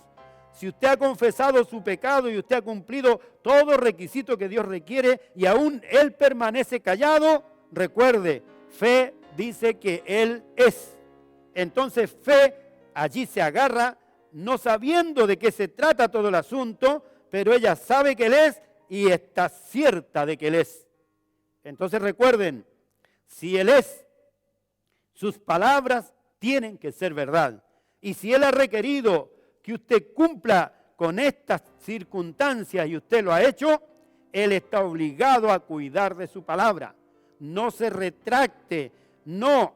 Si usted ha confesado su pecado y usted ha cumplido todo requisito que Dios requiere y aún Él permanece callado, recuerde, fe dice que Él es. Entonces fe allí se agarra, no sabiendo de qué se trata todo el asunto, pero ella sabe que Él es y está cierta de que Él es. Entonces recuerden, si Él es, sus palabras tienen que ser verdad. Y si Él ha requerido que usted cumpla con estas circunstancias y usted lo ha hecho, Él está obligado a cuidar de su palabra. No se retracte, no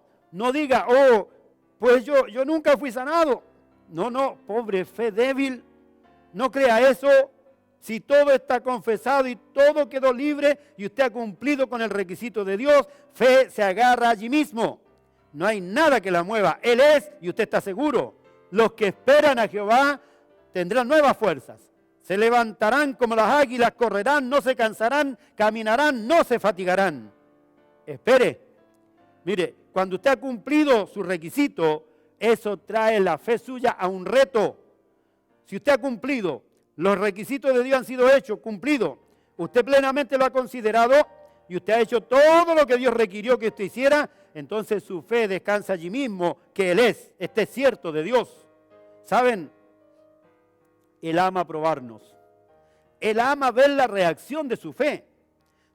diga, oh, pues yo nunca fui sanado. No, pobre fe débil, no crea eso. Si todo está confesado y todo quedó libre y usted ha cumplido con el requisito de Dios, fe se agarra allí mismo. No hay nada que la mueva. Él es y usted está seguro. Los que esperan a Jehová tendrán nuevas fuerzas. Se levantarán como las águilas, correrán, no se cansarán, caminarán, no se fatigarán. Espere. Mire, cuando usted ha cumplido su requisito, eso trae la fe suya a un reto. Si usted ha cumplido, los requisitos de Dios han sido hechos, cumplidos. Usted plenamente lo ha considerado y usted ha hecho todo lo que Dios requirió que usted hiciera, entonces su fe descansa allí mismo, que Él es, este cierto de Dios. ¿Saben? Él ama probarnos. Él ama ver la reacción de su fe.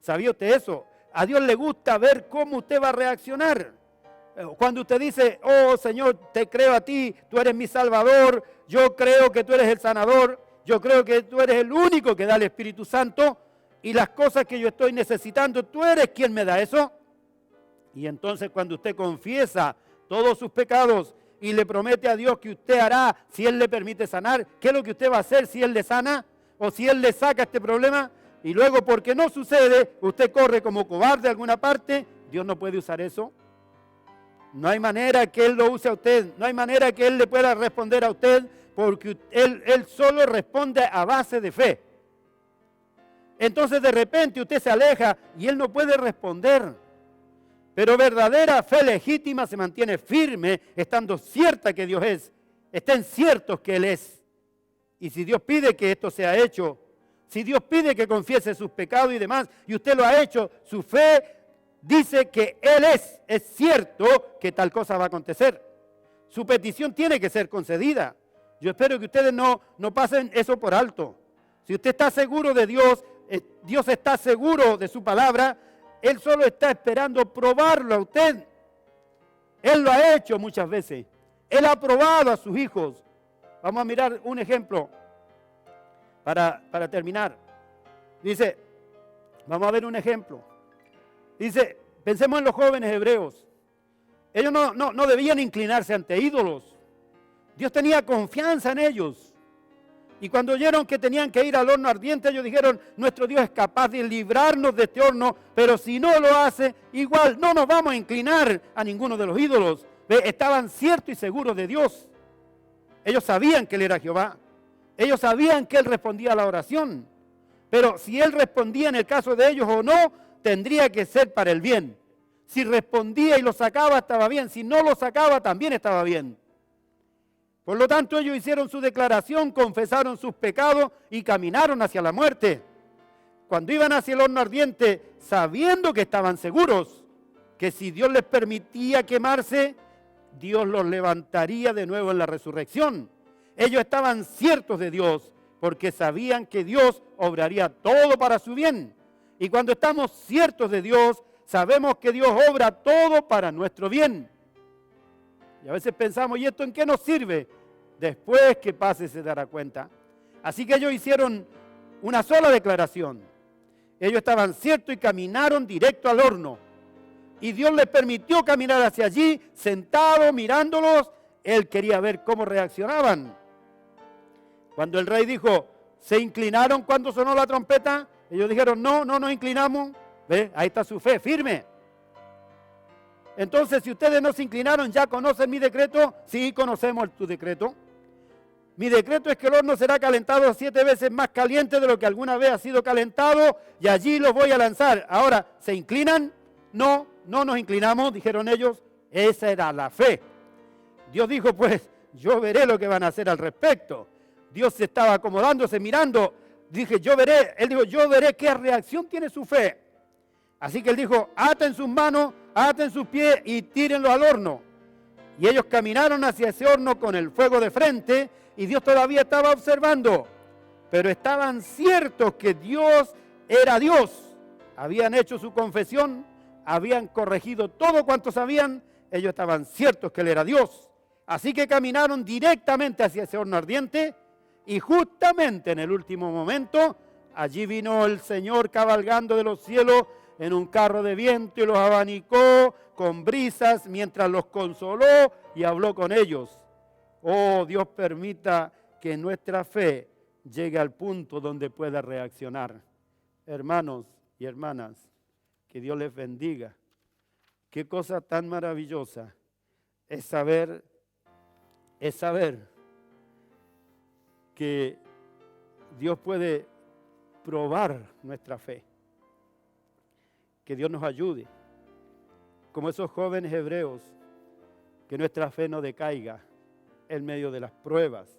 ¿Sabía usted eso? A Dios le gusta ver cómo usted va a reaccionar. Cuando usted dice, oh Señor, te creo a ti, tú eres mi Salvador, yo creo que tú eres el sanador, yo creo que tú eres el único que da el Espíritu Santo y las cosas que yo estoy necesitando, tú eres quien me da eso. Y entonces cuando usted confiesa todos sus pecados y le promete a Dios que usted hará si Él le permite sanar, ¿qué es lo que usted va a hacer si Él le sana o si Él le saca este problema? Y luego porque no sucede, usted corre como cobarde a alguna parte. Dios no puede usar eso. No hay manera que Él lo use a usted, no hay manera que Él le pueda responder a usted, porque Él solo responde a base de fe. Entonces de repente usted se aleja y Él no puede responder. Pero verdadera fe legítima se mantiene firme, estando cierta que Dios es, estén ciertos que Él es. Y si Dios pide que esto sea hecho, si Dios pide que confiese sus pecados y demás, y usted lo ha hecho, su fe dice que Él es cierto que tal cosa va a acontecer. Su petición tiene que ser concedida. Yo espero que ustedes no pasen eso por alto. Si usted está seguro de Dios, Dios está seguro de su palabra, Él solo está esperando probarlo a usted. Él lo ha hecho muchas veces. Él ha probado a sus hijos. Vamos a mirar un ejemplo para terminar. Dice, vamos a ver un ejemplo. Dice, pensemos en los jóvenes hebreos. Ellos no debían inclinarse ante ídolos. Dios tenía confianza en ellos. Y cuando oyeron que tenían que ir al horno ardiente, ellos dijeron, nuestro Dios es capaz de librarnos de este horno, pero si no lo hace, igual no nos vamos a inclinar a ninguno de los ídolos. Estaban ciertos y seguros de Dios. Ellos sabían que Él era Jehová. Ellos sabían que Él respondía a la oración. Pero si Él respondía en el caso de ellos o no, tendría que ser para el bien. Si respondía y lo sacaba, estaba bien. Si no lo sacaba, también estaba bien. Por lo tanto, ellos hicieron su declaración, confesaron sus pecados y caminaron hacia la muerte. Cuando iban hacia el horno ardiente, sabiendo que estaban seguros, que si Dios les permitía quemarse, Dios los levantaría de nuevo en la resurrección. Ellos estaban ciertos de Dios, porque sabían que Dios obraría todo para su bien. Y cuando estamos ciertos de Dios, sabemos que Dios obra todo para nuestro bien. Y a veces pensamos, ¿y esto en qué nos sirve? Después que pase se dará cuenta. Así que ellos hicieron una sola declaración. Ellos estaban ciertos y caminaron directo al horno. Y Dios les permitió caminar hacia allí, sentado, mirándolos. Él quería ver cómo reaccionaban. Cuando el rey dijo, ¿Se inclinaron cuando sonó la trompeta? Ellos dijeron, no nos inclinamos. ¿Ve? Ahí está su fe, firme. Entonces, si ustedes no se inclinaron, ¿ya conocen mi decreto? Sí, conocemos tu decreto. Mi decreto es que el horno será calentado 7 veces más caliente de lo que alguna vez ha sido calentado, y allí los voy a lanzar. Ahora, ¿se inclinan? No nos inclinamos, dijeron ellos. Esa era la fe. Dios dijo, pues, yo veré lo que van a hacer al respecto. Dios se estaba acomodándose, mirando. Él dijo, yo veré qué reacción tiene su fe. Así que él dijo, aten sus manos, aten sus pies y tírenlo al horno. Y ellos caminaron hacia ese horno con el fuego de frente, y Dios todavía estaba observando. Pero estaban ciertos que Dios era Dios. Habían hecho su confesión, habían corregido todo cuanto sabían. Ellos estaban ciertos que Él era Dios. Así que caminaron directamente hacia ese horno ardiente, y justamente en el último momento, allí vino el Señor cabalgando de los cielos en un carro de viento y los abanicó con brisas mientras los consoló y habló con ellos. Oh, Dios permita que nuestra fe llegue al punto donde pueda reaccionar. Hermanos y hermanas, que Dios les bendiga. Qué cosa tan maravillosa es saber que Dios puede probar nuestra fe. Que Dios nos ayude, como esos jóvenes hebreos, que nuestra fe no decaiga en medio de las pruebas,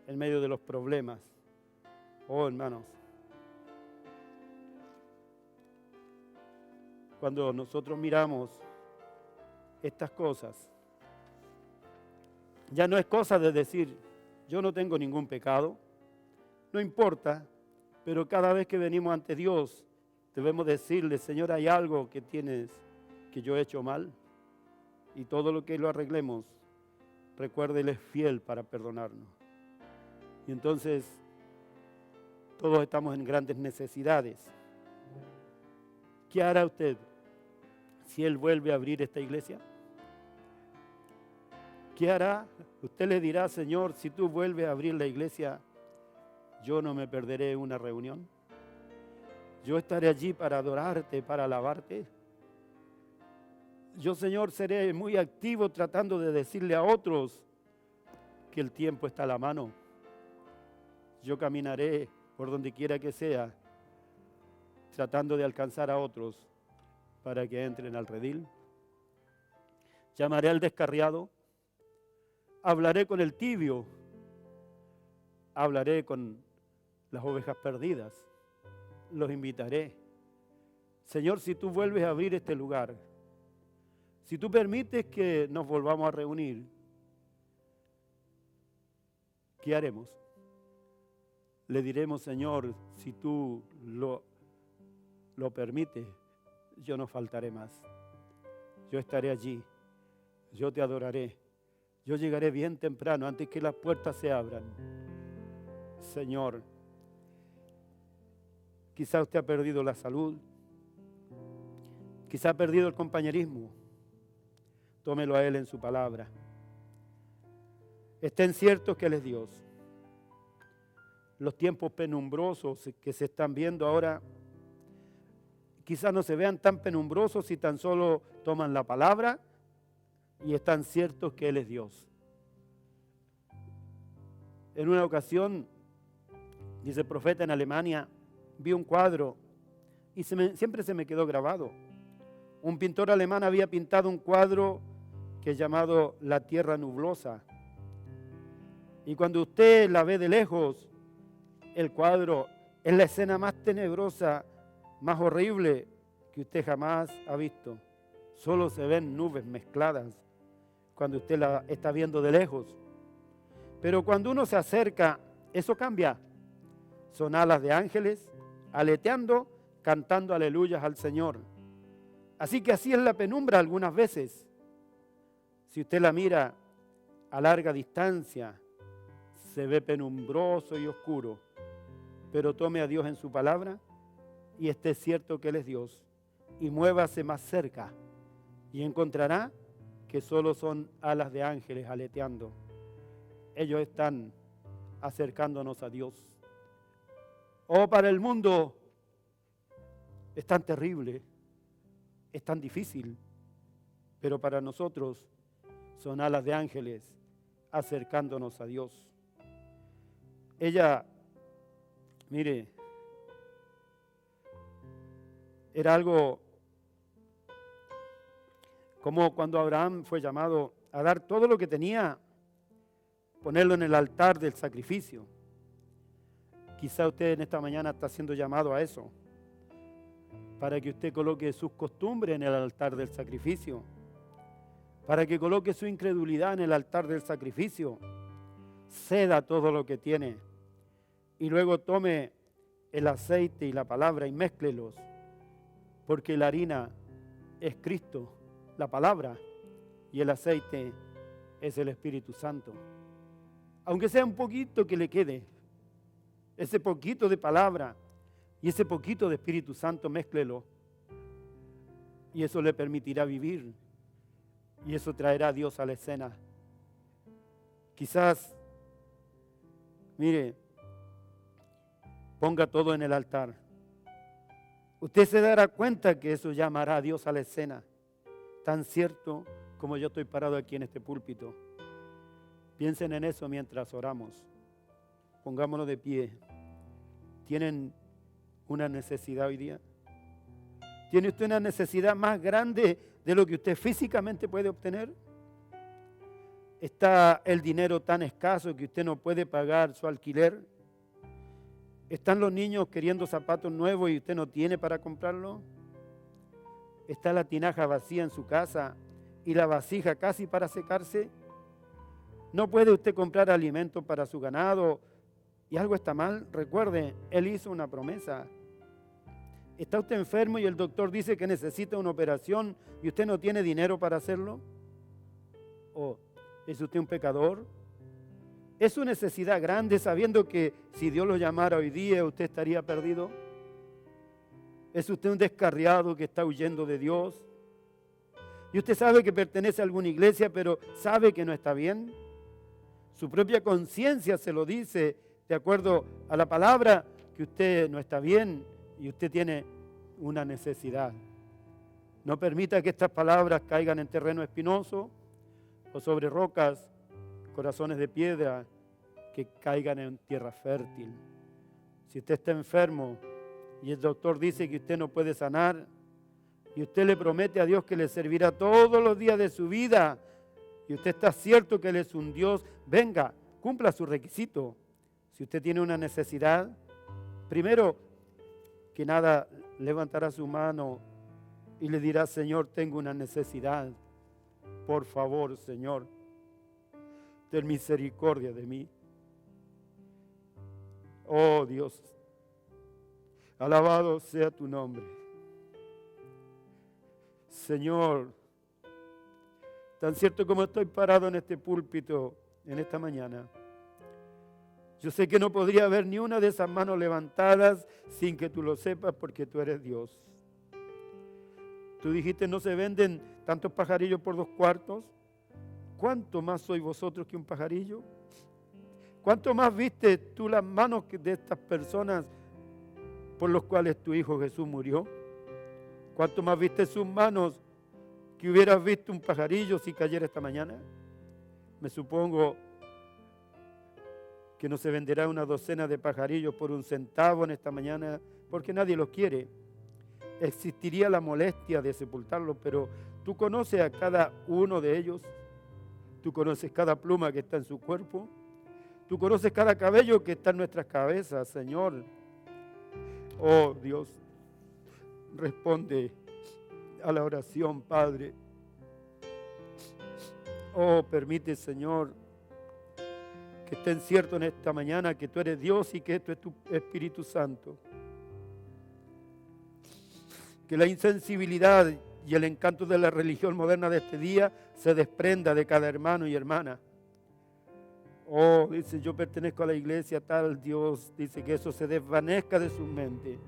en medio de los problemas. Oh, hermanos, cuando nosotros miramos estas cosas, ya no es cosa de decir, yo no tengo ningún pecado, no importa, pero cada vez que venimos ante Dios, debemos decirle, Señor, hay algo que yo he hecho mal, y todo lo que lo arreglemos, recuerde, Él es fiel para perdonarnos. Y entonces, todos estamos en grandes necesidades. ¿Qué hará usted si Él vuelve a abrir esta iglesia? ¿Qué hará? Usted le dirá, Señor, si tú vuelves a abrir la iglesia, yo no me perderé una reunión. Yo estaré allí para adorarte, para alabarte. Yo, Señor, seré muy activo tratando de decirle a otros que el tiempo está a la mano. Yo caminaré por donde quiera que sea, tratando de alcanzar a otros para que entren al redil. Llamaré al descarriado, hablaré con el tibio, hablaré con las ovejas perdidas, los invitaré. Señor, si tú vuelves a abrir este lugar, si tú permites que nos volvamos a reunir, ¿qué haremos? Le diremos, Señor, si tú lo permites, yo no faltaré más. Yo estaré allí, yo te adoraré, yo llegaré bien temprano antes que las puertas se abran. Señor, quizá usted ha perdido la salud, quizá ha perdido el compañerismo. Tómelo a Él en su palabra. Estén ciertos que Él es Dios. Los tiempos penumbrosos que se están viendo ahora, quizás no se vean tan penumbrosos si tan solo toman la palabra y están ciertos que Él es Dios. En una ocasión, dice el profeta, en Alemania, vi un cuadro y siempre se me quedó grabado. Un pintor alemán había pintado un cuadro que es llamado La Tierra Nublosa. Y cuando usted la ve de lejos, el cuadro es la escena más tenebrosa, más horrible que usted jamás ha visto. Solo se ven nubes mezcladas cuando usted la está viendo de lejos. Pero cuando uno se acerca, eso cambia. Son alas de ángeles, aleteando, cantando aleluyas al Señor. Así que así es la penumbra algunas veces. Si usted la mira a larga distancia, se ve penumbroso y oscuro. Pero tome a Dios en su palabra y esté cierto que Él es Dios. Y muévase más cerca y encontrará que solo son alas de ángeles aleteando. Ellos están acercándonos a Dios. Oh, para el mundo es tan terrible, es tan difícil, pero para nosotros son alas de ángeles acercándonos a Dios. Ella, mire, era algo como cuando Abraham fue llamado a dar todo lo que tenía, ponerlo en el altar del sacrificio. Quizá usted en esta mañana está siendo llamado a eso, para que usted coloque sus costumbres en el altar del sacrificio, para que coloque su incredulidad en el altar del sacrificio, ceda todo lo que tiene y luego tome el aceite y la palabra y mézclelos, porque la harina es Cristo, la palabra, y el aceite es el Espíritu Santo. Aunque sea un poquito que le quede, ese poquito de palabra y ese poquito de Espíritu Santo, mézclelo, y eso le permitirá vivir, y eso traerá a Dios a la escena. Quizás, mire, ponga todo en el altar. Usted se dará cuenta que eso llamará a Dios a la escena, tan cierto como yo estoy parado aquí en este púlpito. Piensen en eso mientras oramos. Pongámonos de pie. ¿Tienen una necesidad hoy día? ¿Tiene usted una necesidad más grande de lo que usted físicamente puede obtener? ¿Está el dinero tan escaso que usted no puede pagar su alquiler? ¿Están los niños queriendo zapatos nuevos y usted no tiene para comprarlo? ¿Está la tinaja vacía en su casa y la vasija casi para secarse? ¿No puede usted comprar alimento para su ganado y algo está mal? Recuerde, Él hizo una promesa. ¿Está usted enfermo y el doctor dice que necesita una operación y usted no tiene dinero para hacerlo? ¿O es usted un pecador? ¿Es su necesidad grande sabiendo que si Dios lo llamara hoy día usted estaría perdido? ¿Es usted un descarriado que está huyendo de Dios? Y usted sabe que pertenece a alguna iglesia, pero sabe que no está bien. Su propia conciencia se lo dice de acuerdo a la palabra que usted no está bien y usted tiene una necesidad. No permita que estas palabras caigan en terreno espinoso o sobre rocas, corazones de piedra, que caigan en tierra fértil. Si usted está enfermo y el doctor dice que usted no puede sanar y usted le promete a Dios que le servirá todos los días de su vida y usted está cierto que Él es un Dios, venga, cumpla su requisito. Si usted tiene una necesidad, primero que nada levantará su mano y le dirá: Señor, tengo una necesidad. Por favor, Señor, ten misericordia de mí. Oh Dios, alabado sea tu nombre. Señor, tan cierto como estoy parado en este púlpito en esta mañana, yo sé que no podría haber ni una de esas manos levantadas sin que tú lo sepas, porque tú eres Dios. Tú dijiste: no se venden tantos pajarillos por 2 cuartos. ¿Cuánto más sois vosotros que un pajarillo? ¿Cuánto más viste tú las manos de estas personas por los cuales tu Hijo Jesús murió? ¿Cuánto más viste sus manos que hubieras visto un pajarillo si cayera esta mañana? Me supongo que no se venderá una docena de pajarillos por 1 centavo en esta mañana, porque nadie los quiere. Existiría la molestia de sepultarlos, pero tú conoces a cada uno de ellos. Tú conoces cada pluma que está en su cuerpo. Tú conoces cada cabello que está en nuestras cabezas, Señor. Oh Dios, responde a la oración, Padre. Oh, permite, Señor, que estén ciertos en esta mañana que tú eres Dios y que esto es tu Espíritu Santo. Que la insensibilidad y el encanto de la religión moderna de este día se desprenda de cada hermano y hermana. Oh, dice: yo pertenezco a la iglesia tal. Dios dice que eso se desvanezca de su mente.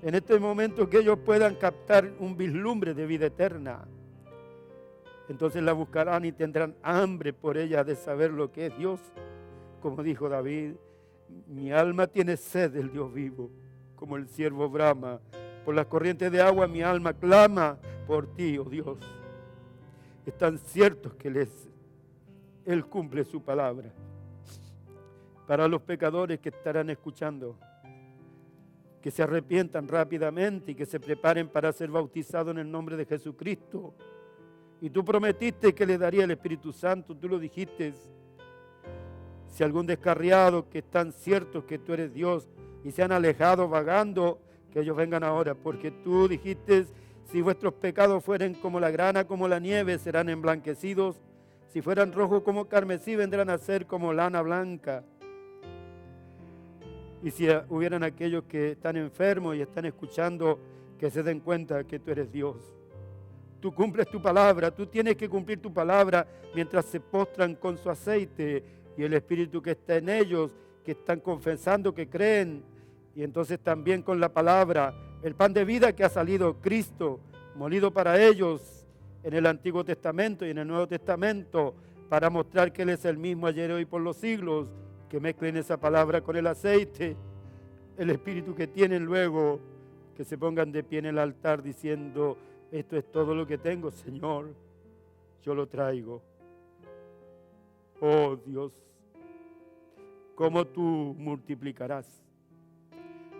En este momento que ellos puedan captar un vislumbre de vida eterna. Entonces la buscarán y tendrán hambre por ella de saber lo que es Dios. Como dijo David: Mi alma tiene sed del Dios vivo, como el ciervo brama. Por las corrientes de agua mi alma clama por ti, oh Dios. Es tan cierto que Él cumple su palabra. Para los pecadores que estarán escuchando, que se arrepientan rápidamente y que se preparen para ser bautizados en el nombre de Jesucristo. Y tú prometiste que le daría el Espíritu Santo, tú lo dijiste. Si algún descarriado que están ciertos que tú eres Dios y se han alejado vagando, que ellos vengan ahora, porque tú dijiste, si vuestros pecados fueren como la grana, como la nieve, serán emblanquecidos. Si fueran rojos como carmesí, vendrán a ser como lana blanca. Y si hubieran aquellos que están enfermos y están escuchando, que se den cuenta que tú eres Dios. Tú cumples tu palabra, tú tienes que cumplir tu palabra mientras se postran con su aceite y el Espíritu que está en ellos, que están confesando que creen. Y entonces también con la palabra, el pan de vida que ha salido Cristo, molido para ellos en el Antiguo Testamento y en el Nuevo Testamento, para mostrar que Él es el mismo ayer, hoy, por los siglos. Que mezclen esa palabra con el aceite, el Espíritu que tienen luego, que se pongan de pie en el altar diciendo, esto es todo lo que tengo, Señor, yo lo traigo. Oh Dios, ¿cómo tú multiplicarás?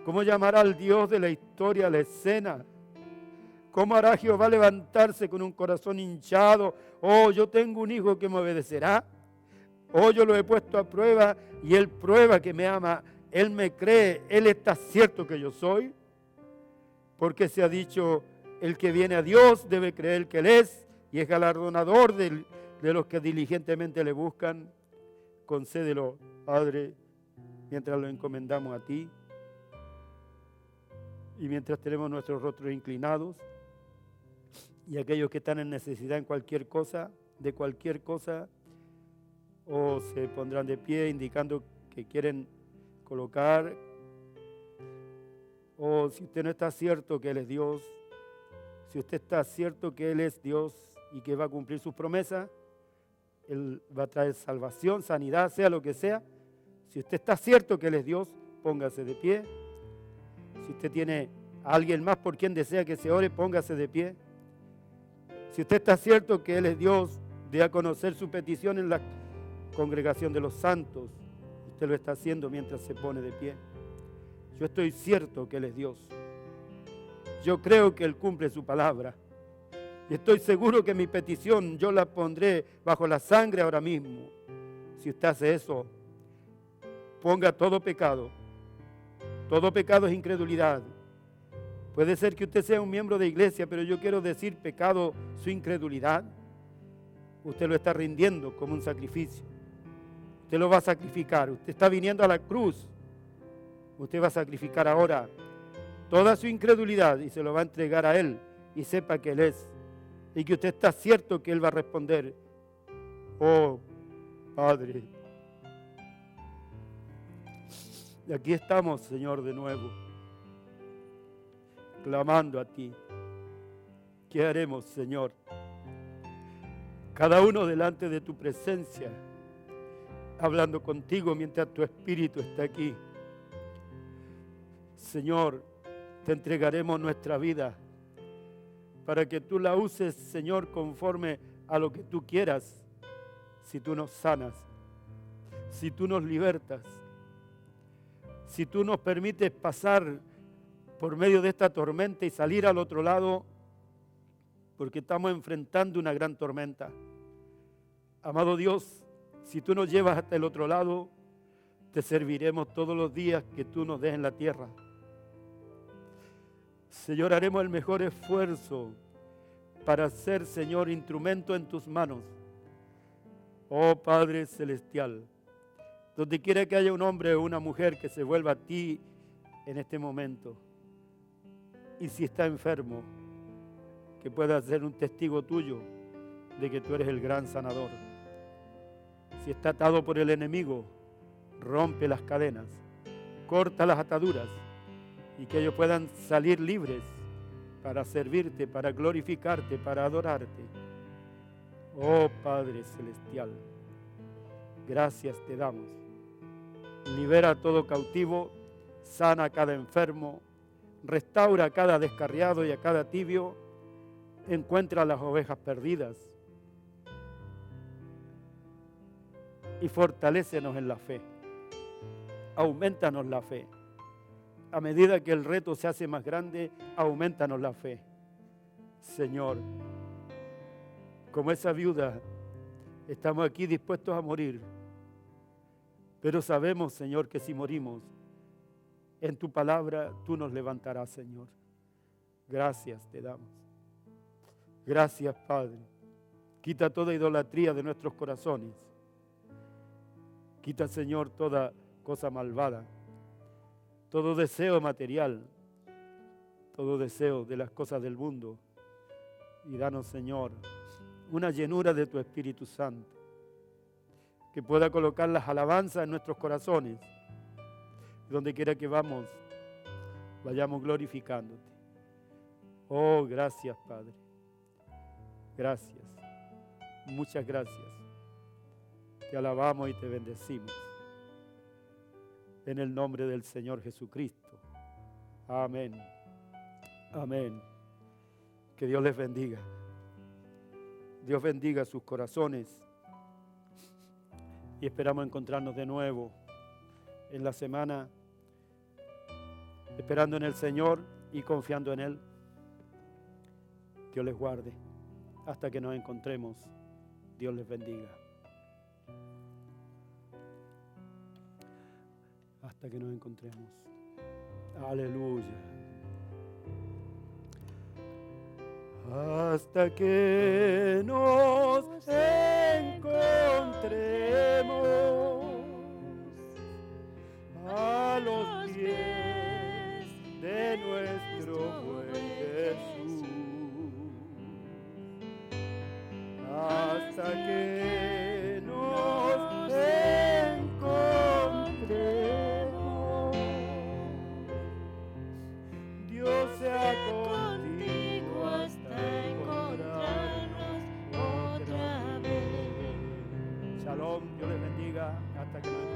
¿Cómo llamará al Dios de la historia a la escena? ¿Cómo hará Jehová levantarse con un corazón hinchado? Oh, yo tengo un hijo que me obedecerá. Oh, yo lo he puesto a prueba y Él prueba que me ama. Él me cree, Él está cierto que yo soy. Porque se ha dicho, el que viene a Dios debe creer que Él es y es galardonador de los que diligentemente le buscan. Concédelo, Padre, mientras lo encomendamos a ti y mientras tenemos nuestros rostros inclinados, y aquellos que están en necesidad en cualquier cosa, de cualquier cosa, o se pondrán de pie indicando que quieren colocar, o si usted no está cierto que Él es Dios, si usted está cierto que Él es Dios y que va a cumplir sus promesas, Él va a traer salvación, sanidad, sea lo que sea. Si usted está cierto que Él es Dios, póngase de pie. Si usted tiene a alguien más por quien desea que se ore, póngase de pie. Si usted está cierto que Él es Dios, dé a conocer su petición en la congregación de los santos. Usted lo está haciendo mientras se pone de pie. Yo estoy cierto que Él es Dios. Yo creo que Él cumple su palabra. Y estoy seguro que mi petición yo la pondré bajo la sangre ahora mismo. Si usted hace eso, ponga todo pecado. Todo pecado es incredulidad. Puede ser que usted sea un miembro de iglesia, pero yo quiero decir pecado, su incredulidad. Usted lo está rindiendo como un sacrificio. Usted lo va a sacrificar. Usted está viniendo a la cruz. Usted va a sacrificar ahora toda su incredulidad y se lo va a entregar a Él. Y sepa que Él es. Y que usted está cierto que Él va a responder. Oh, Padre. Y aquí estamos, Señor, de nuevo. Clamando a ti. ¿Qué haremos, Señor? Cada uno delante de tu presencia, hablando contigo mientras tu Espíritu está aquí. Señor, te entregaremos nuestra vida para que tú la uses, Señor, conforme a lo que tú quieras. Si tú nos sanas, si tú nos libertas, si tú nos permites pasar por medio de esta tormenta y salir al otro lado, porque estamos enfrentando una gran tormenta. Amado Dios, si tú nos llevas hasta el otro lado, te serviremos todos los días que tú nos des en la tierra. Señor, haremos el mejor esfuerzo para ser, Señor, instrumento en tus manos. Oh Padre Celestial, donde quiera que haya un hombre o una mujer que se vuelva a ti en este momento, y si está enfermo, que pueda ser un testigo tuyo de que tú eres el gran sanador. Si está atado por el enemigo, rompe las cadenas, corta las ataduras y que ellos puedan salir libres para servirte, para glorificarte, para adorarte. Oh Padre Celestial, gracias te damos libera a todo cautivo, sana a cada enfermo, restaura a cada descarriado y a cada tibio, encuentra a las ovejas perdidas y fortalécenos en la fe. Aumentanos la fe. A medida que el reto se hace más grande, aumentanos la fe. Señor, como esa viuda, estamos aquí dispuestos a morir, pero sabemos, Señor, que si morimos, en tu palabra tú nos levantarás, Señor. Gracias te damos. Gracias, Padre. Quita toda idolatría de nuestros corazones. Quita, Señor, toda cosa malvada, todo deseo material, todo deseo de las cosas del mundo. Y danos, Señor, una llenura de tu Espíritu Santo, que pueda colocar las alabanzas en nuestros corazones. Donde quiera que vayamos glorificándote. Oh, gracias, Padre. Gracias. Muchas gracias. Te alabamos y te bendecimos. En el nombre del Señor Jesucristo. Amén. Amén. Que Dios les bendiga. Dios bendiga sus corazones. Y esperamos encontrarnos de nuevo en la semana, esperando en el Señor y confiando en Él. Dios les guarde. Hasta que nos encontremos. Dios les bendiga. Hasta que nos encontremos. Aleluya. Hasta que nos encontremos a los pies de nuestro buen Jesús. Hasta que nos encontremos, Dios sea contigo hasta encontrarnos otra vez. Shalom, Dios les bendiga hasta que nos encontremos.